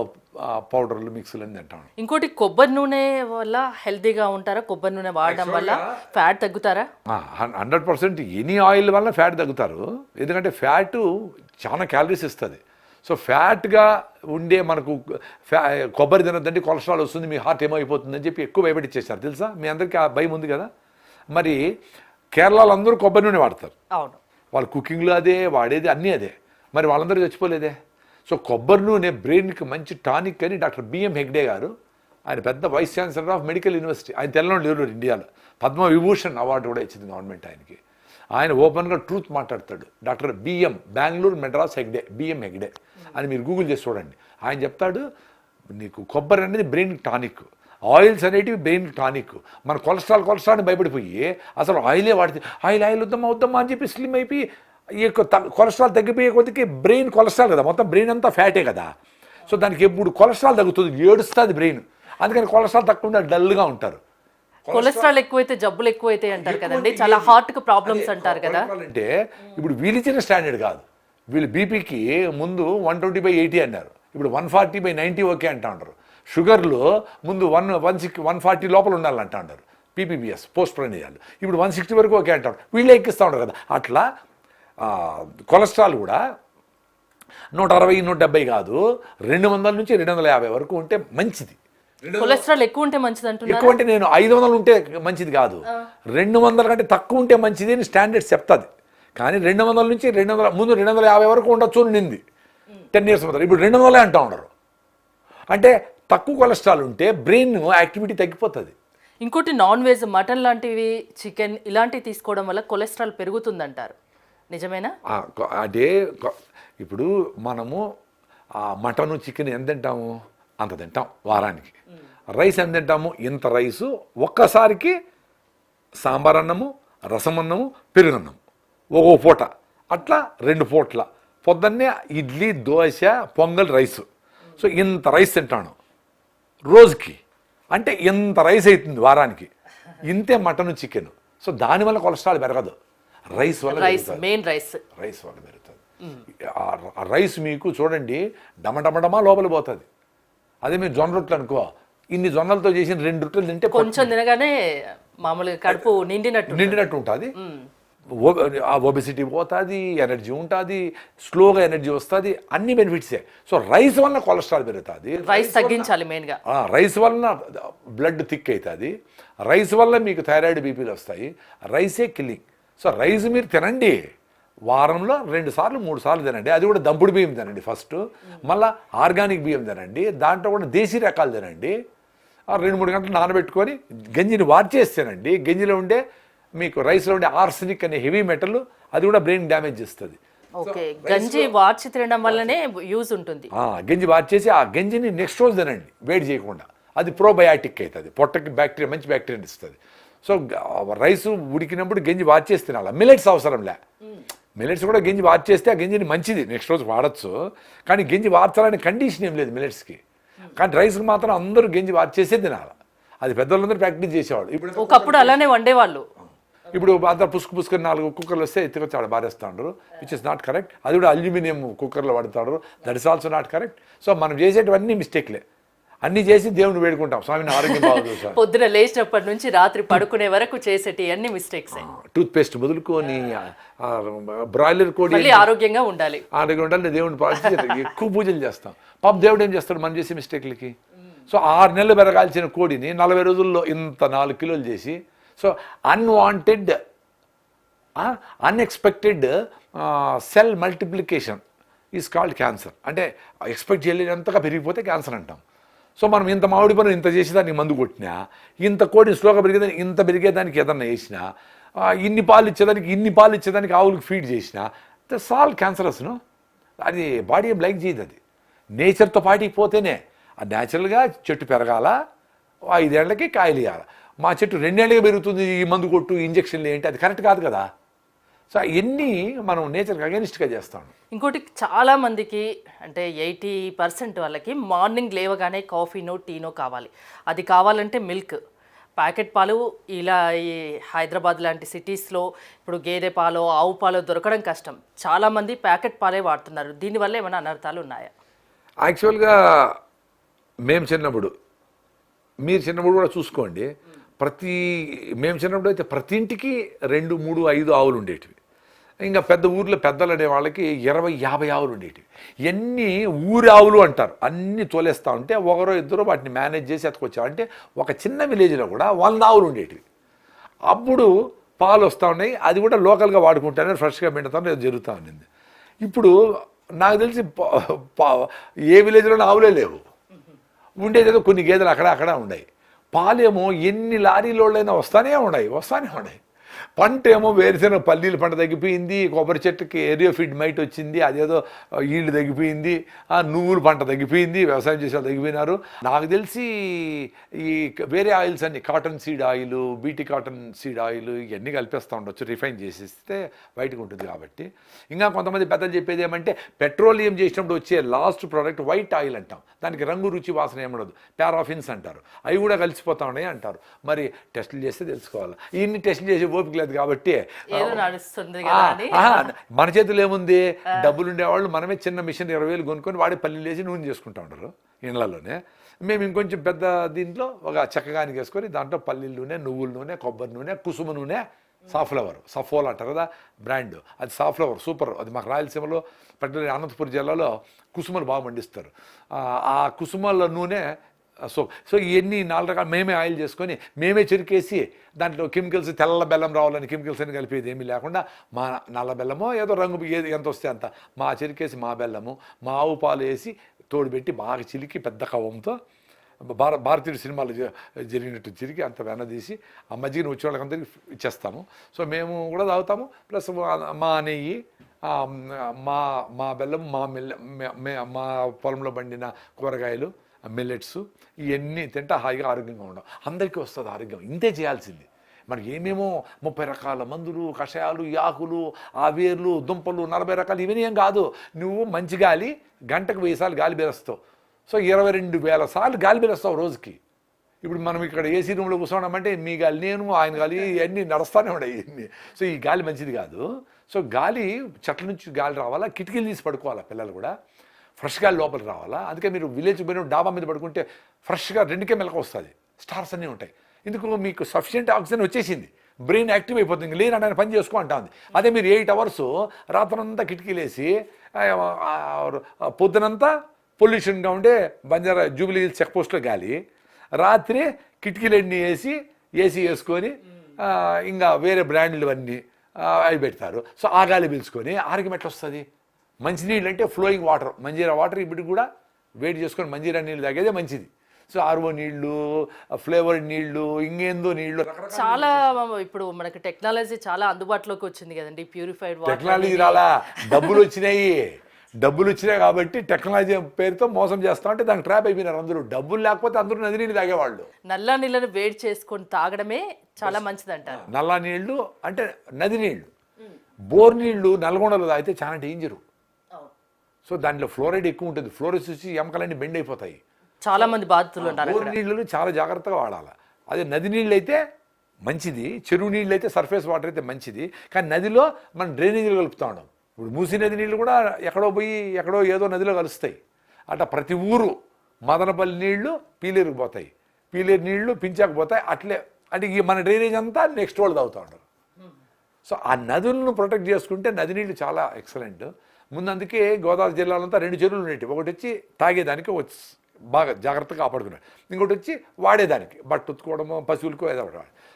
పౌడర్లు మిక్స్లు అని తింటాం. ఇంకోటి, కొబ్బరి నూనె వల్ల హెల్తీగా ఉంటారా? కొబ్బరి నూనె వాడడం వల్ల ఫ్యాట్ తగ్గుతారా? 100% ఎనీ ఆయిల్ వల్ల ఫ్యాట్ తగ్గుతారు. ఎందుకంటే ఫ్యాటు చాలా క్యాలరీస్ ఇస్తుంది. సో ఫ్యాట్గా ఉండే మనకు కొబ్బరి తినద్దంటే కొలెస్ట్రాల్ వస్తుంది, మీ హార్ట్ ఏమైపోతుందని చెప్పి ఎక్కువ భయపెట్టించేస్తారు. తెలుసా? మీ అందరికీ ఆ భయం ఉంది కదా. మరి కేరళలో అందరూ కొబ్బరి నూనె వాడతారు. అవును, వాళ్ళు కుకింగ్లో అదే వాడేది, అన్నీ అదే. మరి వాళ్ళందరూ చచ్చిపోలేదే. సో కొబ్బరి నూనె బ్రెయిన్కి మంచి టానిక్ అని డాక్టర్ బిఎం హెగ్డే గారు, ఆయన పెద్ద vice chancellor of medical university, ఆయన తెలంగాణ లేరు ఇండియాలో, పద్మవిభూషణ్ అవార్డు కూడా ఇచ్చింది గవర్నమెంట్ ఆయనకి. ఆయన ఓపెన్గా ట్రూత్ మాట్లాడతాడు. Doctor BM, Bengaluru Madras Hegde, BM Hegde అని మీరు గూగుల్ చేసి చూడండి. ఆయన చెప్తాడు, నీకు కొబ్బరి అనేది బ్రెయిన్ టానిక్, ఆయిల్స్ అనేటివి బ్రెయిన్ టానిక్. మన కొలెస్ట్రాల్ని భయపడిపోయి అసలు ఆయిలే వాడితే ఆయిల్ వద్దమ్మా అని చెప్పి స్లిమ్ అయిపోయి ఈ యొక్క కొలెస్ట్రాల్ తగ్గిపోయే కొద్దికి బ్రెయిన్ కొలెస్ట్రాల్ కదా, మొత్తం బ్రెయిన్ అంతా ఫ్యాటే కదా. సో దానికి ఎప్పుడు కొలెస్ట్రాల్ తగ్గుతుంది, ఏడుస్తుంది బ్రెయిన్. అందుకని కొలెస్ట్రాల్ తక్కువ డల్గా ఉంటారు. కొలెస్ట్రాల్ ఎక్కువైతే జబ్బులు ఎక్కువైతే అంటారు కదండి, చాలా హార్ట్కి ప్రాబ్లమ్స్ అంటారు కదా. అంటే ఇప్పుడు వీళ్ళు ఇచ్చిన స్టాండర్డ్ కాదు, వీళ్ళు బీపీకి ముందు 120/80 అన్నారు, ఇప్పుడు 140/90 ఓకే అంటా ఉంటారు. షుగర్లో ముందు 140 లోపల ఉండాలంటా ఉంటారు, పీపీబీఎస్ పోస్ట్ ప్రణీయాలు. ఇప్పుడు 160 వరకు ఓకే అంటారు, వీళ్ళే ఎక్కిస్తూ ఉంటారు కదా. అట్లా కొలెస్ట్రాల్ కూడా 160, 170 కాదు, 200 నుంచి 250 వరకు ఉంటే మంచిది. కొలెస్ట్రాల్ ఎక్కువ ఉంటే మంచిది అంటున్నారు. ఎక్కువ అంటే నేను 500 ఉంటే మంచిది కాదు, 200 కంటే తక్కువ ఉంటే మంచిది అని స్టాండర్డ్స్ చెప్తుంది. కానీ 200 నుంచి 200 ముందు 250 వరకు ఉండొచ్చు నింది 10 years ముందర. ఇప్పుడు 200 అంటూ ఉండరు. అంటే తక్కువ కొలెస్ట్రాల్ ఉంటే బ్రెయిన్ యాక్టివిటీ తగ్గిపోతుంది. ఇంకోటి, నాన్ వెజ్, మటన్ లాంటివి, చికెన్ ఇలాంటివి తీసుకోవడం వల్ల కొలెస్ట్రాల్ పెరుగుతుందంటారు, నిజమేనా? అదే ఇప్పుడు మనము మటను చికెన్ ఎంత తింటాము, అంత తింటాం వారానికి. రైస్ ఎంత తింటాము, ఇంత రైసు ఒక్కసారికి సాంబార్ అన్నము, రసం అన్నము, పెరుగన్నము ఒక్కో పూట, అట్లా 2 పూట్ల. పొద్దున్నే ఇడ్లీ, దోశ, పొంగల్, రైసు. సో ఇంత రైస్ తింటాను రోజుకి, అంటే ఇంత రైస్ అవుతుంది వారానికి. ఇంతే మటను చికెన్. సో దానివల్ల కొలెస్ట్రాల్ పెరగదు, రైస్ వల్ల రైస్ వల్ల పెరుగుతుంది. ఆ రైస్ మీకు చూడండి డమడమడమా లోపల పోతుంది. అదే మీరు జొన్న రొట్టెలు అనుకో, ఇన్ని జొన్నలతో చేసిన 2 రొట్టెలు తింటే కొంచెం తినగానే మామూలుగా కడుపు నిండినట్టు ఉంటుంది. ఆ ఒబెసిటీ పోతుంది, ఎనర్జీ ఉంటుంది, స్లోగా ఎనర్జీ వస్తుంది, అన్ని బెనిఫిట్సే. సో రైస్ వలన కొలెస్ట్రాల్ పెరుగుతుంది, రైస్ తగ్గించాలి మెయిన్గా. రైస్ వలన బ్లడ్ థిక్ అవుతుంది, రైస్ వల్ల మీకు థైరాయిడ్ బీపీలు వస్తాయి. రైసే కిల్లింగ్. సో రైస్ మీరు తినండి, వారంలో 2 సార్లు 3 సార్లు తినండి. అది కూడా దంపుడు బియ్యం తినండి ఫస్ట్, మళ్ళీ ఆర్గానిక్ బియ్యం తినండి, దాంట్లో కూడా దేశీ రకాలు తినండి. 2-3 గంటలు నానబెట్టుకొని గంజిని వార్చేస్తేనండి, గంజిలో ఉండే మీకు రైస్లో ఉండే ఆర్సెనిక్ అనే హెవీ మెటల్ అది కూడా బ్రెయిన్ డ్యామేజ్ చేస్తుంది. ఓకే, గంజి వార్చి తినడం వల్లనే యూజ్ ఉంటుంది. గంజి వార్చేసి ఆ గంజిని నెక్స్ట్ రోజు తినండి వేడి చేయకుండా, అది ప్రోబయాటిక్ అవుతుంది, పొట్టకి బ్యాక్టీరియా మంచి బ్యాక్టీరియా ఇస్తుంది. సో రైస్ ఉడికినప్పుడు గంజి వార్చేసి తినాలి. మిల్లెట్స్ అవసరంలే, మిల్లెట్స్ కూడా గంజి వార్చేస్తే ఆ గంజిని మంచిది నెక్స్ట్ రోజు వాడచ్చు, కానీ గంజి వార్చాలనే కండిషన్ ఏం లేదు మిల్లెట్స్కి. కానీ రైస్కి మాత్రం అందరూ గంజి వార్చేసే తినాలి. అది పెద్దవాళ్ళందరూ ప్రాక్టీస్ చేసేవాళ్ళు. ఒకప్పుడు అలానే వండేవాళ్ళు. ఇప్పుడు అంతా పుసుకుని 4 కుక్కర్లు వస్తే ఎత్తుకొచ్చి ఆడ బారేస్తాడు, విచ్ ఇస్ నాట్ కరెక్ట్. అది కూడా అల్యూమినియం కుక్కర్లో వాడతాడు, that is also not correct. So మనం చేసేటివన్నీ మిస్టేక్లే, అన్నీ చేసి దేవుని వేడుకుంటాం, స్వామిని ఆరోగ్యం బాగుంది సార్. పొద్దున లేచినప్పటి నుంచి రాత్రి పడుకునే వరకు చేసేటి అన్ని మిస్టేక్స్. టూత్ పేస్ట్ మొదలుకొని బ్రాయిలర్ కోడి ఆరోగ్యంగా ఉండాలి, ఆరోగ్యం ఉండాలి, దేవుని ఎక్కువ పూజలు చేస్తాం. పాప దేవుడు ఏం చేస్తాడు మనం చేసే మిస్టేక్లకి? సో 6 నెలలు పెరగాల్సిన కోడిని 40 రోజుల్లో ఇంత 4 కిలోలు చేసి, so unwanted unexpected cell multiplication is called cancer. అంటే ఎక్స్పెక్ట్ చేయలేనంతగా పెరిగిపోతే క్యాన్సర్ అంటాం. సో మనం ఇంత మామిడి పనులు ఇంత చేసేదానికి మందు కొట్టినా, ఇంత కోడిని స్లోగా పెరిగేదానికి ఇంత పెరిగేదానికి ఏదన్నా వేసినా, ఇన్ని పాలు ఇచ్చేదానికి ఆవులకు ఫీడ్ చేసినా, దట్స్ ఆల్ క్యాన్సరస్ను. అది బాడీ ఏం లైక్ చేయదు. అది నేచర్తో పాటికి పోతేనే. అది న్యాచురల్గా చెట్టు పెరగాల, 5 ఏళ్ళకి కాయలు ఇవ్వాలి. మా చెట్టు 2 ఏళ్ళకి పెరుగుతుంది, ఈ మందు కొట్టు ఇంజక్షన్లు ఏంటి, అది కరెక్ట్ కాదు కదా. సో ఇవన్నీ మనం నేచర్కి అగెనిస్ట్గా చేస్తాం. ఇంకోటి చాలా మందికి అంటే 80% వాళ్ళకి మార్నింగ్ లేవగానే కాఫీనో టీనో కావాలి. అది కావాలంటే మిల్క్, ప్యాకెట్ పాలు ఇలా ఈ హైదరాబాద్ లాంటి సిటీస్లో ఇప్పుడు గేదె పాలు ఆవు పాలు దొరకడం కష్టం. చాలామంది ప్యాకెట్ పాలే వాడుతున్నారు. దీనివల్ల ఏమైనా అనర్థాలు ఉన్నాయా? యాక్చువల్గా మేము చిన్నప్పుడు, మీరు చిన్నప్పుడు కూడా చూసుకోండి, మేము చిన్నప్పుడు అయితే ప్రతి ఇంటికి 2, 3, 5 ఆవులు ఉండేటివి. ఇంకా పెద్ద ఊర్లో పెద్దలు అనే వాళ్ళకి 20, 50 ఆవులు ఉండేటివి. ఎన్ని ఊరి ఆవులు అంటారు, అన్నీ తోలేస్తూ ఉంటే 1-2 వాటిని మేనేజ్ చేసి ఎత్తుకొచ్చాం. అంటే ఒక చిన్న విలేజ్లో కూడా 100 ఆవులు ఉండేటివి. అప్పుడు పాలు వస్తూ ఉన్నాయి, అది కూడా లోకల్గా వాడుకుంటానే ఫ్రెష్గా పిండుతాను, ఏదో జరుగుతూ ఉన్నింది. ఇప్పుడు నాకు తెలిసి ఏ విలేజ్లోనే ఆవులే లేవు, ఉండేదేదో కొన్ని గేదెలు అక్కడ ఉన్నాయి. పాలేమో ఎన్ని లారీలోళ్ళైనా వస్తానే ఉన్నాయి. పంట ఏమో వేరుశెనగ పల్లీల పంట తగ్గిపోయింది, కొబ్బరి చెట్టుకి ఏరియో ఫీడ్ మైట్ వచ్చింది, అదేదో ఈల్డ్ తగ్గిపోయింది, నువ్వుల పంట తగ్గిపోయింది, వ్యవసాయం చేసే వాళ్ళు తగ్గిపోయినారు. నాకు తెలిసి ఈ వేరే ఆయిల్స్ అన్ని cotton seed oil, BT cotton seed oil ఇవన్నీ కలిపేస్తూ ఉండొచ్చు, రిఫైన్ చేసేస్తే బయటకు ఉంటుంది కాబట్టి. ఇంకా కొంతమంది పెద్దలు చెప్పేది ఏమంటే పెట్రోలియం చేసినప్పుడు వచ్చే లాస్ట్ ప్రోడక్ట్ వైట్ ఆయిల్ అంటాం, దానికి రంగు రుచి వాసన ఏమడదు, పారాఫిన్స్ అంటారు, అవి కూడా కలిసిపోతా ఉన్నాయి అంటారు. మరి టెస్టులు చేస్తే తెలుసుకోవాలి. ఇన్ని టెస్టులు చేసే ఓపిక లేదు కాబట్టి మన చేతులు ఏముంది, డబ్బులు ఉండేవాళ్ళు మనమే చిన్న మిషన్ 20,000 కొనుక్కొని వాడి పల్లీలు వేసి నూనె చేసుకుంటా ఉంటారు ఇళ్లలోనే. మేము ఇంకొంచెం పెద్ద దీంట్లో ఒక చెక్కగానికి వేసుకొని దాంట్లో పల్లీల నూనె, నువ్వుల నూనె, కొబ్బరి నూనె, కుసుమ నూనె, సాఫ్లవర్, సఫోల్ అంటారు కదా బ్రాండ్, అది సాఫ్లవర్ సూపర్. అది మాకు రాయలసీమలో పర్టికులర్ అనంతపురం జిల్లాలో కుసుమలు బాగా పండిస్తారు. ఆ కుసుమల నూనె సో ఇవన్నీ 4 రకాలు మేమే ఆయిల్ చేసుకొని మేమే చెరికేసి దాంట్లో కెమికల్స్, తెల్ల బెల్లం రావాలని కెమికల్స్ అని కలిపేది ఏమీ లేకుండా మా నల్ల బెల్లమో ఏదో రంగు ఏది ఎంత వస్తే అంత మా చెరికేసి మా బెల్లము, మా ఆవు పాలు వేసి తోడుపెట్టి బాగా చిలికి పెద్ద కవ్వంతో భారతీయుడు సినిమాలు జరిగినట్టు చిరిగి అంత వెనదీసి ఆ మజ్జిగను వచ్చే వాళ్ళకందరికీ ఇచ్చేస్తాము. సో మేము కూడా తాగుతాము, ప్లస్ మా నెయ్యి, మా బెల్లం, మా పొలంలో పండిన కూరగాయలు, మిల్లెట్స్ ఇవన్నీ తింటే హాయిగా ఆరోగ్యంగా ఉండవు. అందరికీ వస్తుంది ఆరోగ్యం, ఇంతే చేయాల్సింది. మనకి ఏమేమో 30 రకాల మందులు, కషాయాలు, ఆకులు, ఆవేర్లు, దుంపలు, 40 రకాలు ఇవన్నీ ఏం కాదు. నువ్వు మంచి గాలి గంటకు 1000 సార్లు గాలి బీరేస్తావు. సో 22,000 సార్లు గాలి బీరేస్తావు రోజుకి. ఇప్పుడు మనం ఇక్కడ ఏసీ రూమ్లో కూర్చోవడమంటే మీ గాలి, నేను ఆయన గాలి ఇవన్నీ నడుస్తూనే ఉన్నాయి ఇవన్నీ. సో ఈ గాలి మంచిది కాదు. సో గాలి చెట్ల నుంచి గాలి రావాలా, కిటికీలు తీసి పడుకోవాలా, పిల్లలు కూడా ఫ్రెష్ గాలి లోపలికి రావాలా. అందుకే మీరు విలేజ్ పోయిన డాబా మీద పడుకుంటే ఫ్రెష్గా 2కే మెలకు వస్తుంది, స్టార్స్ అన్నీ ఉంటాయి. ఎందుకు మీకు సఫిషియెంట్ ఆక్సిజన్ వచ్చేసింది, బ్రెయిన్ యాక్టివ్ అయిపోతుంది, ఇంక లేని ఆయన పని చేసుకో అంటుంది. అదే మీరు 8 అవర్స్ రాత్రంతా కిటికీలేసి పొద్దునంతా పొల్యూషన్గా ఉండే బంజారా జూబిలీ హిల్స్ చెక్ పోస్ట్లో గాలి, రాత్రి కిటికీలన్నీ ఏసీ వేసుకొని ఇంకా వేరే బ్రాండ్లు అన్నీ అవి పెడతారు. సో ఆ గాలి పీల్చుకొని ఆరోగ్యం ఎట్లా వస్తుంది? మంచినీళ్ళు అంటే ఫ్లోయింగ్ వాటర్, మంజీరా వాటర్ ఇప్పుడు కూడా వేడి చేసుకొని మంజీరా నీళ్ళు తాగేదే మంచిది. సో ఆర్ఓ నీళ్లు, ఫ్లేవర్డ్ నీళ్లు, ఇంకేందో నీళ్లు, చాలా ఇప్పుడు మనకి టెక్నాలజీ చాలా అందుబాటులోకి వచ్చింది కదండి. ప్యూరిఫైడ్ వాటర్ టెక్నాలజీ రాలా, డబ్బులు వచ్చినాయి కాబట్టి టెక్నాలజీ పేరుతో మోసం చేస్తా అంటే దానికి ట్రాప్ అయిపోయినారు అందరూ. డబ్బులు లేకపోతే అందరూ నది నీళ్ళు తాగేవాళ్ళు. నల్ల నీళ్ళను వేడి చేసుకొని తాగడమే చాలా మంచిది అంటారు. నల్ల నీళ్లు అంటే నది నీళ్లు, బోర్ నీళ్లు నల్గొండలో తాగితే చాలా డేంజరు. సో దాంట్లో ఫ్లోరైడ్ ఎక్కువ ఉంటుంది, ఫ్లోరైడ్ వచ్చి ఎముకలన్నీ బెండ్ అయిపోతాయి. చాలా మంది బాధితులు ఉన్నారు. బోర్ నీళ్ళు చాలా జాగ్రత్తగా వాడాలి. అదే నది నీళ్ళు అయితే మంచిది, చెరువు నీళ్ళు అయితే సర్ఫేస్ వాటర్ అయితే మంచిది. కానీ నదిలో మనం డ్రైనేజీలు కలుపుతా ఉన్నాం. ఇప్పుడు మూసీ నది నీళ్ళు కూడా ఎక్కడో ఏదో నదిలో కలుస్తాయి. అట్లా ప్రతి ఊరు మదనపల్లి నీళ్లు పీలేరుకు పోతాయి, పీలేరు నీళ్లు పించాకు పోతాయి. అట్లే అంటే ఈ మన డ్రైనేజ్ అంతా నెక్స్ట్ వాళ్ళు తాగుతూ ఉంటారు. సో ఆ నదులను ప్రొటెక్ట్ చేసుకుంటే నది నీళ్ళు చాలా ఎక్సలెంట్. ముందు అందుకే గోదావరి జిల్లాలంతా 2 చెరువులు ఉండేవి. ఒకటి వచ్చి తాగేదానికి బాగా జాగ్రత్తగా కాపాడుకున్నాడు, ఇంకోటి వచ్చి వాడేదానికి బట్ట ఉతుకోవడము, పశువులకు ఏదో.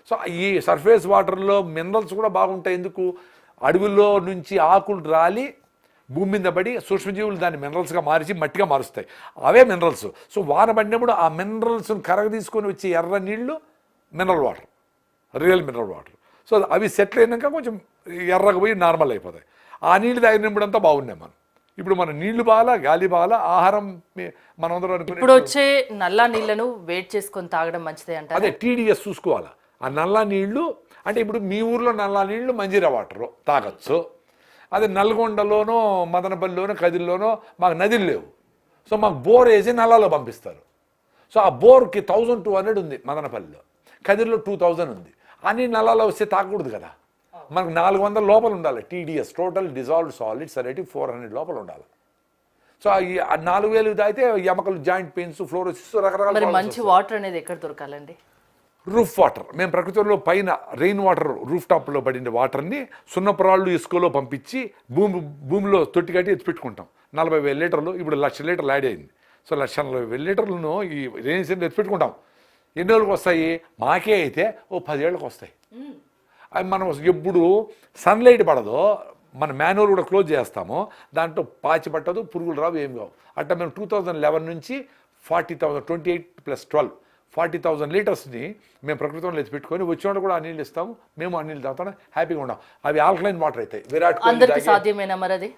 సో ఈ సర్ఫేస్ వాటర్లో మినరల్స్ కూడా బాగుంటాయి. ఎందుకు? అడవుల్లో నుంచి ఆకులు రాలి భూమి మీద పడి సూక్ష్మజీవులు దాన్ని మినరల్స్గా మార్చి మట్టిగా మారుస్తాయి, అవే మినరల్స్. సో వాన పడినప్పుడు ఆ మినరల్స్ని కరగ తీసుకొని వచ్చే ఎర్ర నీళ్లు mineral water, real mineral water. So అవి సెటిల్ అయినాక కొంచెం ఎర్రగా పోయి నార్మల్ అయిపోతాయి. ఆ నీళ్ళు తాగినప్పుడు అంతా బాగున్నాయి మనం. ఇప్పుడు మన నీళ్లు బాగా, గాలి బాగా, ఆహారం మనందరం అనుకునే ఇప్పుడు వచ్చే నల్ల నీళ్లను వేడి చేసుకొని తాగడం మంచిదే అంటారు. అదే TDS చూసుకోవాలి. ఆ నల్ల నీళ్లు అంటే ఇప్పుడు మీ ఊర్లో నల్ల నీళ్లు మంజీరా వాటర్ తాగొచ్చు. అదే నల్గొండలోనో మదనపల్లిలోనో కదిల్లోనో మాకు నదులు లేవు. సో మాకు బోర్ వేసి నల్లాలో పంపిస్తారు. సో ఆ బోర్కి 1200 ఉంది మదనపల్లిలో, కదిల్లో 2000 ఉంది. అన్ని నల్లాలో వస్తే తాగకూడదు కదా. మనకు 400 లోపల ఉండాలి TDS, టోటల్ డిజాల్వ్డ్ సాలిడ్స్ అనేటివి 400 లోపల ఉండాలి. సో ఈ 4000 తాగితే ఎముకలు, జాయింట్ పెయిన్స్, ఫ్లోరోసిస్, రకరకాల. మంచి వాటర్ అనేది ఎక్కడ దొరకాలండి? Roof water. మేము ప్రకృతిలో పైన రెయిన్ వాటర్ రూఫ్ టాప్లో పడిన వాటర్ని సున్నపురాళ్ళు ఇసుకలో పంపించి భూమిలో తొట్టి కట్టి ఎత్తిపెట్టుకుంటాం. 40,000 లీటర్లు, ఇప్పుడు 1,00,000 లీటర్లు యాడ్ అయింది. సో 1,40,000 లీటర్లను ఈ రెయిన్ సీజన్లో ఎత్తిపెట్టుకుంటాం. ఎన్ని రోజులకు వస్తాయి? మాకే అయితే 10 ఏళ్ళకి వస్తాయి. అవి మనం ఎప్పుడు సన్లైట్ పడదో మన మాన్యువల్ కూడా క్లోజ్ చేస్తామో దాంట్లో పాచి పట్టదు, పురుగులు రావు, ఏం కావు. అట్లా మేము 2011 నుంచి 40,000, 28 + 12 40,000 లీటర్స్ని మేము ప్రకృతిలో ఎత్తి పెట్టుకొని వచ్చినప్పుడు కూడా ఆ నీళ్ళు ఇస్తాము. మేము ఆ నీళ్ళు తాగుతాం, హ్యాపీగా ఉన్నాం. అవి ఆల్కలైన్ వాటర్ అవుతాయి. విరాట్ అందరికీ సాధ్యమేనా మరి అది?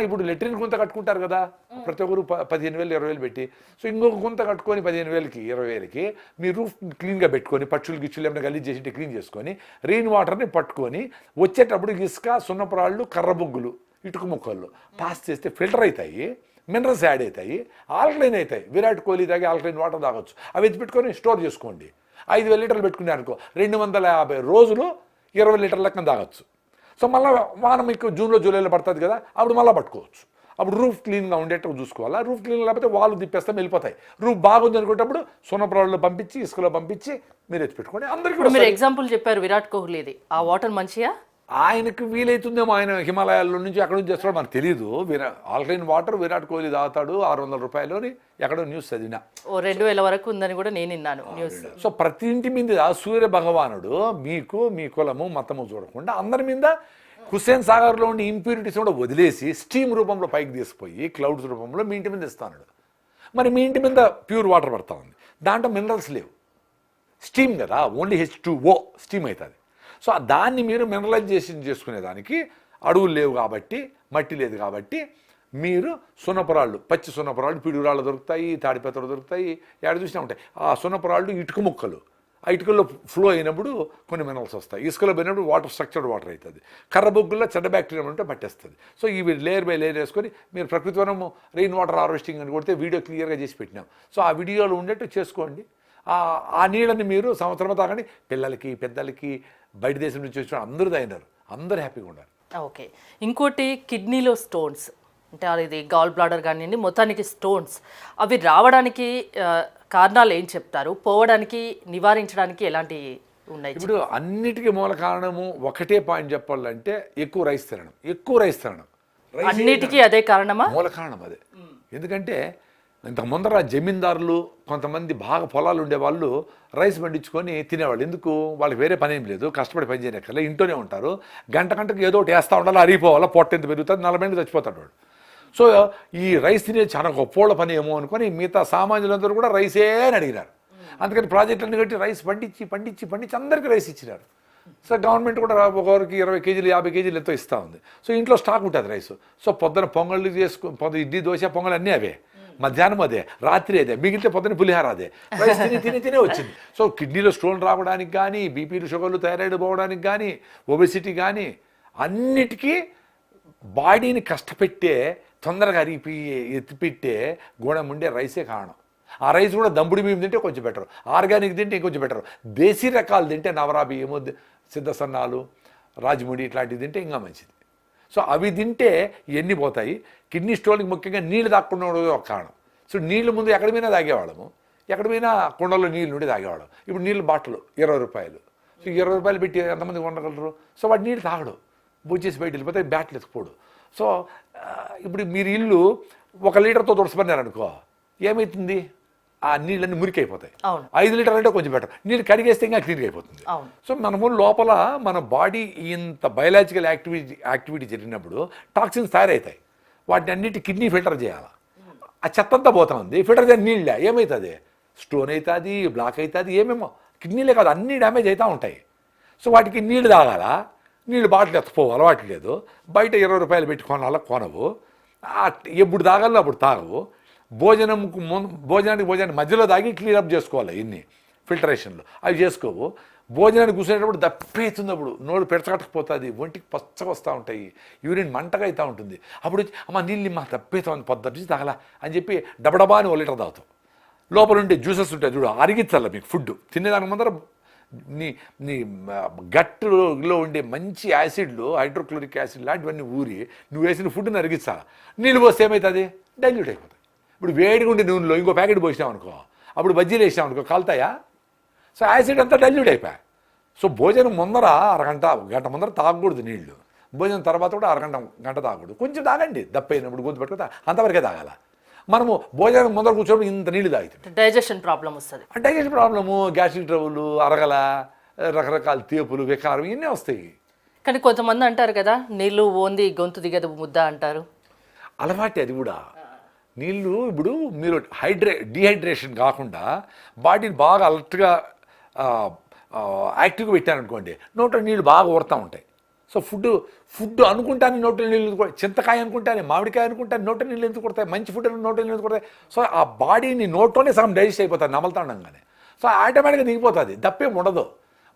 ఇప్పుడు లెట్రిన్ గుంత కట్టుకుంటారు కదా ప్రతి ఒక్కరు 15,000, 20,000 పెట్టి. సో ఇంకొక గుంత కట్టుకొని 15,000కి, 20,000కి మీ రూఫ్ క్లీన్గా పెట్టుకొని, పచ్చులు గిచ్చులు ఏమైనా గలీజ్ చేసి క్లీన్ చేసుకొని రెయిన్ వాటర్ని పట్టుకొని వచ్చేటప్పుడు ఇసుక, సున్నపురాళ్ళు, కర్రబొగ్గులు, ఇటుక ముక్కలు పాస్ చేస్తే ఫిల్టర్ అవుతాయి, మినరల్స్ యాడ్ అవుతాయి, ఆల్కలైన్ అవుతాయి. విరాట్ కోహ్లీ తాగి ఆల్కలైన్ వాటర్ తాగొచ్చు. అవి ఎత్తి పెట్టుకొని స్టోర్ చేసుకోండి. 5,000 లీటర్లు పెట్టుకునే అనుకో 250 రోజులు 20 లీటర్ల లెక్కన తాగొచ్చు. సో మళ్ళీ వాన మీకు జూన్లో, జూలైలో పడుతుంది కదా, అప్పుడు మళ్ళీ పట్టుకోవచ్చు. అప్పుడు రూఫ్ క్లీన్గా ఉండేట్టు చూసుకోవాలా. రూఫ్ క్లీన్ లేకపోతే వాళ్ళు తిప్పేస్తే వెళ్ళిపోతాయి. రూఫ్ బాగుంది అనుకునేటప్పుడు సున్నపురాల్లో పంపించి, ఇసుకలో పంపించి మీరు ఎత్తి పెట్టుకోండి. అందరికీ మీరు ఎగ్జాంపుల్ చెప్పారు విరాట్ కోహ్లీది, ఆ వాటర్ మంచిగా ఆయనకు వీలైతుందేమో. ఆయన హిమాలయాల నుంచి అక్కడ నుంచి చేస్తాడో మనకు తెలియదు. ఆల్కలైన్ వాటర్ విరాట్ కోహ్లీ తాగుతాడు 600 రూపాయలని ఎక్కడో న్యూస్ చదివినా. 2,000 వరకు ఉందని కూడా నేను విన్నాను న్యూస్. సో ప్రతి ఇంటి మీద సూర్య భగవానుడు మీకు మీ కులము మతము చూడకుండా అందరి మీద హుస్సేన్ సాగర్లో ఉండి ఇంప్యూరిటీస్ కూడా వదిలేసి స్టీమ్ రూపంలో పైకి తీసుకుపోయి క్లౌడ్స్ రూపంలో మీ ఇంటి మీద ఇస్తాడు. మరి మీ ఇంటి మీద ప్యూర్ వాటర్ పడతా ఉంది, దాంట్లో మినరల్స్ లేవు, స్టీమ్ కదా, ఓన్లీ H2O స్టీమ్ అవుతుంది. సో దాన్ని మీరు మినరలైజేషన్ చేసుకునేదానికి అడవులు లేవు కాబట్టి, మట్టి లేదు కాబట్టి మీరు సున్నపురాళ్ళు, పచ్చి సున్నపురాళ్ళు, పిడుగురాళ్ళు దొరుకుతాయి, తాడిపత్రలు దొరుకుతాయి, ఎక్కడ చూసినా ఉంటాయి. ఆ సున్నపురాళ్ళు ఇటుక ముక్కలు, ఆ ఇటుకల్లో ఫ్లో అయినప్పుడు కొన్ని మినరల్స్ వస్తాయి. ఇసుకలో పోయినప్పుడు వాటర్ స్ట్రక్చర్డ్ వాటర్ అవుతుంది. కర్రబొగ్గుల్లో చెడ్డ బ్యాక్టీరియా ఉంటే పట్టేస్తుంది. సో ఇవి లేయర్ బై లేయర్ వేసుకొని మీరు ప్రకృతి వనము రెయిన్ వాటర్ హార్వెస్టింగ్ అని కొడితే వీడియో క్లియర్గా చేసి పెట్టినాం. సో ఆ వీడియోలో ఉండేట్టు చేసుకోండి. ఆ నీళ్ళని మీరు సంవత్సరం తాగండి. పిల్లలకి, పెద్దలకి, బయట దేశం నుంచి వచ్చిన అందరూ తాగినారు, అందరూ హ్యాపీగా ఉన్నారు. ఓకే. ఇంకోటి కిడ్నీలో స్టోన్స్ అంటే ఇది గాల్ బ్లాడర్ కానివ్వండి, మొత్తానికి స్టోన్స్ అవి రావడానికి కారణాలు ఏం చెప్తారు? పోవడానికి, నివారించడానికి ఎలాంటి ఉన్నాయి? ఇప్పుడు అన్నిటికీ మూల కారణము ఒకటే పాయింట్ చెప్పాలంటే ఎక్కువ రైస్ తినడం. అన్నిటికీ అదే కారణమా? మూల కారణం అదే. ఎందుకంటే ఇంత ముందర జమీందారులు కొంతమంది బాగా పొలాలు ఉండేవాళ్ళు రైస్ పండించుకొని తినేవాళ్ళు. ఎందుకు? వాళ్ళకి వేరే పని ఏం లేదు, కష్టపడి పని చేయనక్కర్లే, ఇంట్లోనే ఉంటారు. గంటకు ఏదో ఒకటి వేస్తూ ఉండాలి, అరిగిపోవాలా, పొట్ట ఎంత పెరుగుతుంది, 40 ఏళ్ళు చచ్చిపోతాడు వాడు. సో ఈ రైస్ తినేది చాలా గొప్పోళ్ళ పని ఏమో అనుకొని మిగతా సామాన్యులందరూ కూడా రైసే అని అడిగినారు. అందుకని ప్రాజెక్టులన్నీ కట్టి రైస్ పండించి అందరికీ రైస్ ఇచ్చినారు. సో గవర్నమెంట్ కూడా ఒకరికి 20 కేజీలు 50 కేజీలు ఎంతో ఇస్తూ ఉంది. సో ఇంట్లో స్టాక్ ఉంటుంది రైస్. సో పొద్దున పొంగళ్ళు ఇడ్లీ దోశ పొంగల్ అన్నీ అవే, మధ్యాహ్నం అదే, రాత్రి అదే, మిగిలితే పొద్దున పులిహార అదే. రైస్ తినే వచ్చింది. సో కిడ్నీలో స్టోన్ రావడానికి కానీ, బీపీలు షుగర్లు థైరాయిడ్ పోవడానికి కానీ, ఒబెసిటీ కానీ అన్నిటికీ బాడీని కష్టపెట్టే తొందరగా అరిగిపోయి ఎత్తిపెట్టే గుణం ఉండే రైసే కారణం. ఆ రైస్ కూడా దంపుడు బియ్యం తింటే కొంచెం బెటర్, ఆర్గానిక్ తింటే ఇంకొంచెం బెటర్, దేశీ రకాలు తింటే నవరా బియ్యము, సిద్ధసన్నాలు, రాజముడి ఇట్లాంటివి తింటే ఇంకా మంచిది. సో అవి తింటే ఎన్ని పోతాయి. కిడ్నీ స్టోన్కి ముఖ్యంగా నీళ్ళు తాగకుండా ఉండదు ఒక కారణం. సో నీళ్ళు ముందు ఎక్కడి పోయినా తాగేవాళ్ళము, ఎక్కడి పోయినా కుండలో నీళ్ళు నుండి తాగేవాళ్ళం. ఇప్పుడు నీళ్ళు బాటలు 20 రూపాయలు. సో 20 రూపాయలు పెట్టి ఎంతమంది కొనగలరు? సో వాటి నీళ్ళు తాగడు, బుచ్చేసి బయట వెళ్ళిపోతే బ్యాట్లు ఎత్తుకోడు. సో ఇప్పుడు మీరు ఇల్లు 1 లీటర్తో తుడసపడినారనుకో, ఏమవుతుంది? ఆ నీళ్ళన్నీ మురికైపోతాయి. 5 లీటర్లు అంటే కొంచెం బెటర్, నీళ్ళు కడిగేస్తే ఇంకా క్లీన్గా అయిపోతుంది. సో మనము లోపల మన బాడీ ఇంత బయలాజికల్ యాక్టివిటీ జరిగినప్పుడు టాక్సిన్స్ తయారవుతాయి. వాటిని అన్నిటి కిడ్నీ ఫిల్టర్ చేయాలి. ఆ చెత్త అంతా పోతా ఉంది, ఫిల్టర్ చేయని నీళ్ళ ఏమవుతుంది? స్టోన్ అవుతుంది, బ్లాక్ అవుతుంది, ఏమేమో కిడ్నీలే కాదు అన్నీ డ్యామేజ్ అవుతూ ఉంటాయి. సో వాటికి నీళ్ళు తాగాలా, నీళ్ళు బాటిల్ ఎత్తపోవు, అలవాటు లేదు. బయట 20 రూపాయలు పెట్టి కొనవు, ఎప్పుడు తాగాలో అప్పుడు తాగవు. భోజనానికి మధ్యలో తాగి క్లీనప్ చేసుకోవాలి. ఇన్ని ఫిల్టరేషన్లు అవి చేసుకోవు. భోజనానికి కూర్చునేటప్పుడు దప్పేస్తుంది, అప్పుడు నోరు పెడచకట్టకపోతుంది, ఒంటికి పచ్చగా వస్తూ ఉంటాయి, యూరిన్ మంటగా అవుతూ ఉంటుంది. అప్పుడు అమ్మ నీళ్ళు మా దప్పేతామని పొద్దుట నుంచి తాగలా అని చెప్పి డబడబా అని 1 లీటర్ తాగుతాం. లోపల ఉండే జ్యూసెస్ ఉంటాయి చూడు, అరిగించాల మీకు ఫుడ్ తినేదానికి ముందర నీ గట్టులో ఉండే మంచి యాసిడ్లు, హైడ్రోక్లోరిక్ యాసిడ్ లాంటివన్నీ ఊరి నువ్వు వేసిన ఫుడ్ని అరిగించాలి. నీళ్ళు పోస్తే ఏమవుతుంది? డైల్యూట్ అయిపోతుంది. ఇప్పుడు వేడిగా ఉండే నూనెలో ఇంకో ప్యాకెట్ పోసినావు అనుకో, అప్పుడు బజ్జీలు వేసినావు అనుకో, కాలుతాయా? సో యాసిడ్ అంతా డైల్యూట్ అయిపోయా. సో భోజనం ముందర గంట ముందర తాగకూడదు నీళ్లు, భోజనం తర్వాత కూడా గంట తాగకూడదు. కొంచెం తాగండి, దప్పైనప్పుడు గొంతు పెట్టుకుంటా అంతవరకే తాగాల. మనము భోజనం ముందర కూర్చోబడి ఇంత నీళ్ళు తాగుతుంది, డైజెషన్ ప్రాబ్లం వస్తుంది. డైజెషన్ ప్రాబ్లము, గ్యాస్ట్రిక్ ట్రబుల్, అరగల, రకరకాల తేపులు, వికారం ఇవన్నీ వస్తాయి. కానీ కొంతమంది అంటారు కదా, నీళ్ళు ఓంది గొంతు దిగదు ముద్ద అంటారు. అలవాటే అది కూడా. నీళ్ళు ఇప్పుడు మీరు డీహైడ్రేషన్ కాకుండా బాడీని బాగా అలర్ట్గా యాక్టివ్గా పెట్టారనుకోండి, నోట్లో నీళ్ళు బాగా ఊరుతూ ఉంటాయి. సో ఫుడ్ అనుకుంటాను నోట్లో నీళ్ళు ఎందుకు, చింతకాయ అనుకుంటాను, మామిడికాయ అనుకుంటాను, నోట్లో నీళ్ళు ఎందుకు కొడతాయి, మంచి ఫుడ్ నోట్లో నీళ్ళు ఎందుకు కొడతాయి. సో ఆ బాడీని నోట్లోనే సగం డైజెస్ట్ అయిపోతుంది నమలుతా ఉండగానే. సో ఆటోమేటిక్గా దిగిపోతుంది, దప్పేం ఉండదు.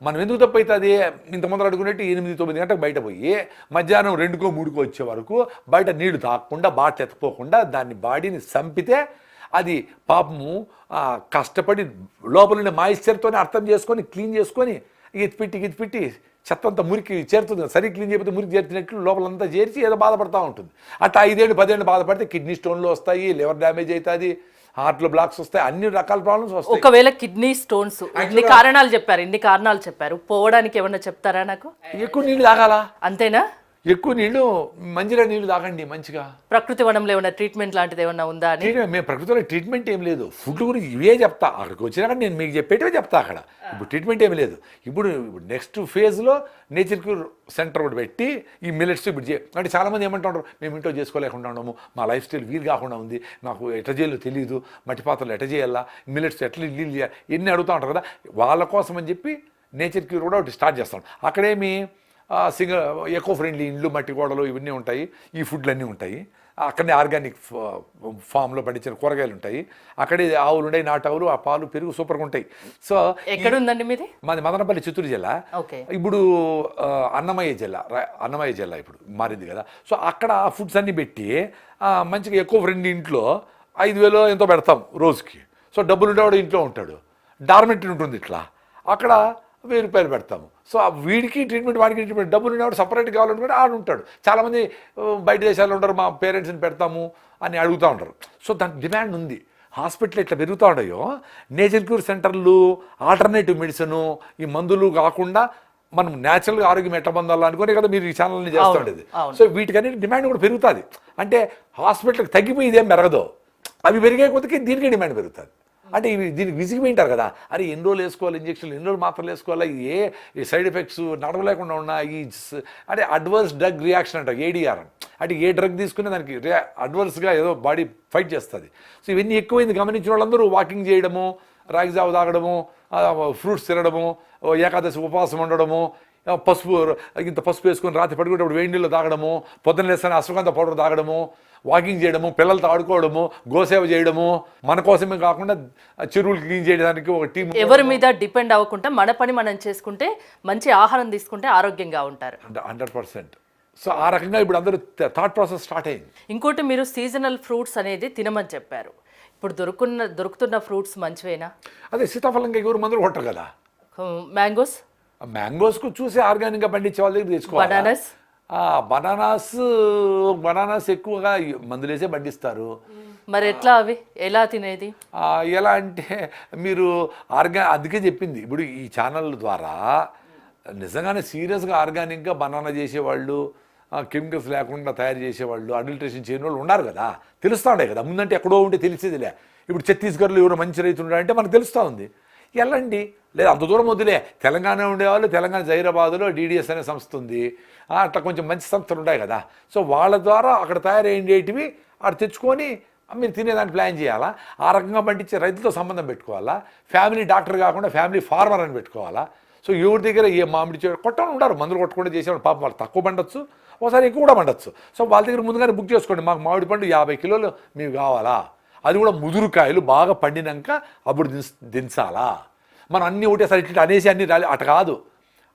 మనం ఎందుకు తప్పు అవుతుంది? ఇంత ముందర అడుగునట్టు 8-9 గంటలకు బయట పోయి మధ్యాహ్నం 2-3 వచ్చే వరకు బయట నీళ్లు తాగకుండా, బాట ఎత్తుకోకుండా దాన్ని బాడీని చంపితే అది పాపము కష్టపడి లోపల మాయిశ్చర్తోనే అర్థం చేసుకొని క్లీన్ చేసుకొని ఎత్తిపెట్టి చెత్తంతా మురికి చేరుతుంది. సరి క్లీన్ చేయకపోతే మురికి చేర్చినట్లు లోపలంతా చేర్చి ఏదో బాధపడుతూ ఉంటుంది. అట్లా 5-10 ఏళ్ళు బాధపడితే కిడ్నీ స్టోన్లు వస్తాయి, లివర్ డ్యామేజ్ అవుతుంది, హార్ట్లో బ్లాక్స్ వస్తాయి, అన్ని రకాల ప్రాబ్లమ్స్ వస్తాయి. ఒకవేళ కిడ్నీ స్టోన్స్ ఇన్ని కారణాలు చెప్పారు, పోవడానికి ఏమన్నా చెప్తారా నాకు? ఎక్కువ నీళ్ళు తాగాలా, అంతేనా? ఎక్కువ నీళ్ళు, మంచిగా నీళ్ళు తాగండి మంచిగా. ప్రకృతి వనంలో ఏమైనా ట్రీట్మెంట్ లాంటిది ఏమన్నా ఉందా అని? మేము ప్రకృతిలో ట్రీట్మెంట్ ఏం లేదు, ఫుడ్ గురించి ఇవే చెప్తా. అక్కడికి వచ్చినాక నేను మీకు చెప్పేటివే చెప్తా. అక్కడ ఇప్పుడు ట్రీట్మెంట్ ఏమి లేదు. ఇప్పుడు నెక్స్ట్ ఫేజ్లో నేచర్ క్యూర్ సెంటర్ ఒకటి పెట్టి ఈ మిల్లెట్స్ ఇప్పుడు అంటే చాలామంది ఏమంటారు, మేము ఇంట్లో చేసుకోలేకుండా ఉన్నాము, మా లైఫ్ స్టైల్ వీలు కాకుండా ఉంది, నాకు ఎట్లా చేయాలో తెలియదు, మట్టి పాత్రలు ఎట్లా చేయాలా, మిల్లెట్స్ ఎట్లా ఇల్లు చేయాలి, ఎన్ని అడుగుతూ ఉంటారు కదా. వాళ్ళ కోసం అని చెప్పి నేచర్ క్యూర్ కూడా ఒకటి స్టార్ట్ చేస్తాం. అక్కడేమి ఎకో ఫ్రెండ్లీ ఇండ్లు, మట్టి గోడలు ఇవన్నీ ఉంటాయి, ఈ ఫుడ్లు అన్నీ ఉంటాయి. అక్కడనే ఆర్గానిక్ ఫామ్లో పండించిన కూరగాయలు ఉంటాయి, అక్కడే ఆవులు ఉంటాయి, నాటు ఆవులు, ఆ పాలు పెరుగు సూపర్గా ఉంటాయి. సో ఎక్కడ ఉందండి మీది? మాది మదనపల్లి, చిత్తూరు జిల్లా. ఇప్పుడు అన్నమయ్య జిల్లా ఇప్పుడు మారింది కదా. సో అక్కడ ఫుడ్స్ అన్నీ పెట్టి మంచిగా ఎకో ఫ్రెండ్లీ ఇంట్లో 5,000 ఎంతో పెడతాం రోజుకి. సో డబ్బులు ఉండేవాడు ఇంట్లో ఉంటాడు, డార్మెంటరీ ఉంటుంది ఇట్లా, అక్కడ 1000 రూపాయలు పెడతాము. సో వీడికి ట్రీట్మెంట్, వాడికి ట్రీట్మెంట్, డబ్బులు ఉన్నవాడు సపరేట్ కావాలనుకుంటే ఆడు ఉంటాడు. చాలామంది బయట దేశాల్లో ఉంటారు, మా పేరెంట్స్ని పెడతాము అని అడుగుతూ ఉంటారు. సో దానికి డిమాండ్ ఉంది. హాస్పిటల్ ఇట్లా పెరుగుతూ ఉన్నాయో నేచర్ క్యూర్ సెంటర్లు, ఆల్టర్నేటివ్ మెడిసిన్, ఈ మందులు కాకుండా మనం న్యాచురల్గా ఆరోగ్యం ఎట్లా పొందాలి అనుకునే కదా మీరు ఈ ఛానల్ని చేస్తూ ఉండేది. సో వీటికన్నిటి డిమాండ్ కూడా పెరుగుతుంది. అంటే హాస్పిటల్కి తగ్గిపోయి ఇదేం పెరగదు, అవి పెరిగే కొద్దికి దీనికే డిమాండ్ పెరుగుతుంది. అంటే ఇవి దీనికి విసిగిపోయింటారు కదా, అరే ఎన్ని రోజులు వేసుకోవాలి ఇంజక్షన్లు, ఎన్ని రోజులు మాత్రలు వేసుకోవాలి, ఈ సైడ్ ఎఫెక్ట్స్ నడవలేకుండా ఉన్న ఈ అంటే అడ్వర్స్ డ్రగ్ రియాక్షన్ అంటారు, ఏడిఆర్ అని. అంటే ఏ డ్రగ్ తీసుకునే దానికి అడ్వర్స్గా ఏదో బాడీ ఫైట్ చేస్తుంది. సో ఇవన్నీ ఎక్కువైంది గమనించిన వాళ్ళందరూ వాకింగ్ చేయడము, రాగి జావ తాగడము, ఫ్రూట్స్ తినడము, ఏకాదశి ఉపవాసం ఉండడము, పసుపు ఇంత పసుపు వేసుకొని రాత్రి పడుకునేటప్పుడు వేడి నీళ్ళు తాగడము, పొద్దున్న లేస్తేనే అశ్వగంధ పౌడర్ తాగడము, వాకింగ్ చేయడము, పిల్లలతో ఆడుకోవడము, గోసేవ చేయడము, మన కోసమే కాకుండా చెరువులు క్లీన్ చేయడానికి ఒక టీం. ఎవరి మీద డిపెండ్ అవ్వకుండా మన పని మనం చేసుకుంటే, మంచి ఆహారం తీసుకుంటే ఆరోగ్యంగా ఉంటారు. 100%. సో ఆ రకంగా ఇప్పుడు అందరూ థాట్ ప్రాసెస్ స్టార్ట్ అయింది. ఇంకోటి మీరు సీజనల్ ఫ్రూట్స్ అనేది తినమని చెప్పారు. ఇప్పుడు దొరుకుతున్న ఫ్రూట్స్ మంచివేనా? అదే సీతాఫలంగా ఎవరు మందులు కొట్టరు కదా. మ్యాంగోస్, మ్యాంగోస్కు చూసి ఆర్గానిక్గా పండించే వాళ్ళ దగ్గర తెచ్చుకోవాలి. బనానాస్ ఎక్కువగా మందులు వేసే పండిస్తారు. మరి ఎట్లా అవి ఎలా తినేది? ఎలా అంటే మీరు అందుకే చెప్పింది, ఇప్పుడు ఈ ఛానల్ ద్వారా నిజంగానే సీరియస్గా ఆర్గానిక్గా బనానా చేసేవాళ్ళు, కెమికల్స్ లేకుండా తయారు చేసేవాళ్ళు, అడల్ట్రేషన్ చేయని వాళ్ళు ఉన్నారు కదా, తెలుస్తూ ఉండే కదా. ముందంటే ఎక్కడో ఉంటే తెలిసేదిలే. ఇప్పుడు ఛత్తీస్గఢ్లో ఎవరు మంచి రైతు ఉన్నారంటే మనకు తెలుస్తూ ఉంది. వెళ్ళండి, లేదా అంత దూరం వద్దులే, తెలంగాణ ఉండేవాళ్ళు తెలంగాణ జైరాబాద్లో డిడిఎస్ అనే సంస్థ ఉంది, అట్లా కొంచెం మంచి సంస్థలు ఉంటాయి కదా. సో వాళ్ళ ద్వారా అక్కడ తయారయ్యేటివి అక్కడ తెచ్చుకొని మీరు తినేదాన్ని ప్లాన్ చేయాలా. ఆ రకంగా పండించే రైతులతో సంబంధం పెట్టుకోవాలా. ఫ్యామిలీ డాక్టర్ కాకుండా ఫ్యామిలీ ఫార్మర్ అని పెట్టుకోవాలా. సో ఎవరి దగ్గర ఏ మామిడి కొట్టడం ఉంటారు, మందులు కొట్టకుండా చేసేవాళ్ళు పాపం వాళ్ళు తక్కువ పండొచ్చు, ఒకసారి ఎక్కువ కూడా పండొచ్చు. సో వాళ్ళ దగ్గర ముందుగానే బుక్ చేసుకోండి, మాకు మామిడి పండు 50 కిలోలు మీకు కావాలా, అది కూడా ముదురుకాయలు బాగా పండినాక అప్పుడు దించాలా. మనం అన్నీ ఒకటేసారి ఇట్లా అనేసి అన్నీ రాలి అట కాదు.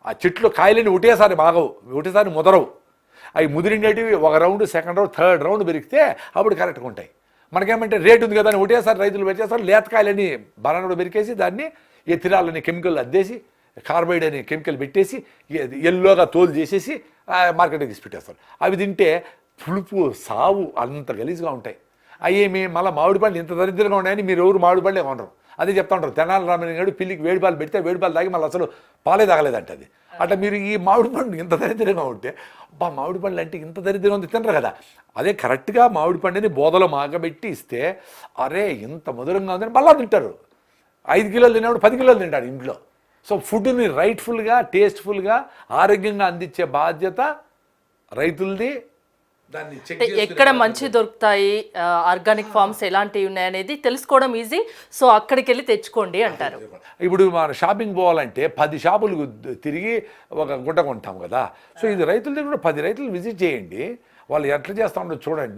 ఆ చెట్లు కాయలన్నీ ఒకటేసారి బాగవు, ఒకటేసారి ముదరవు. అవి ముదిరిండేటివి ఒక round, second round, third round పెరిగితే అప్పుడు కరెక్ట్గా ఉంటాయి. మనకేమంటే రేట్ ఉంది కదా అని ఒకటేసారి రైతులు పెట్టేస్తారు, లేతకాయలని బనానా పెరికేసి దాన్ని ఎథిరాలని కెమికల్ అద్దేసి, కార్బైడ్ అనే కెమికల్ పెట్టేసి ఎల్లోగా తోలు చేసేసి మార్కెట్కి తీసి పెట్టేస్తారు. అవి తింటే పులుపు సావు అంత గలీజ్గా ఉంటాయి. అయ్యేమి మళ్ళీ మామిడి పళ్ళు ఇంత దరిద్రంగా ఉన్నాయని మీరు ఎవరు మామిడి పళ్ళే కొనరు. అదే చెప్తా ఉంటారు, తెనాలి రామలింగాడు పిల్లికి వేడిపాలు పెడితే వేడిపాలు తాగి మళ్ళీ అసలు పాలే తాగలేదంట. అది అట్లా మీరు ఈ మామిడి పండు ఇంత దరిద్రంగా ఉంటే మామిడి పండ్లు అంటే ఇంత దరిద్రంగా ఉంది తినరు కదా. అదే కరెక్ట్గా మామిడి పండుని బోదలో మాగబెట్టి ఇస్తే అరే ఇంత మధురంగా ఉందని మళ్ళీ తింటారు. 5 కిలోలు తినేవాడు 10 కిలోలు తింటాడు ఇంట్లో. సో ఫుడ్ని రైట్ఫుల్గా, టేస్ట్ఫుల్గా, ఆరోగ్యంగా అందించే బాధ్యత రైతులది. ఎక్కడ మంచి దొరుకుతాయి, ఆర్గానిక్ ఫార్మ్స్ ఎలాంటివి ఉన్నాయనేది తెలుసుకోవడం ఈజీ. సో అక్కడికి వెళ్ళి తెచ్చుకోండి అంటారు. ఇప్పుడు మనం షాపింగ్ పోవాలంటే 10 షాపులు తిరిగి ఒక గుడ్డ కొంటాం కదా. సో ఇది రైతుల దగ్గర 10 రైతులు విజిట్ చేయండి, వాళ్ళు ఎట్లా చేస్తూ ఉండో చూడండి.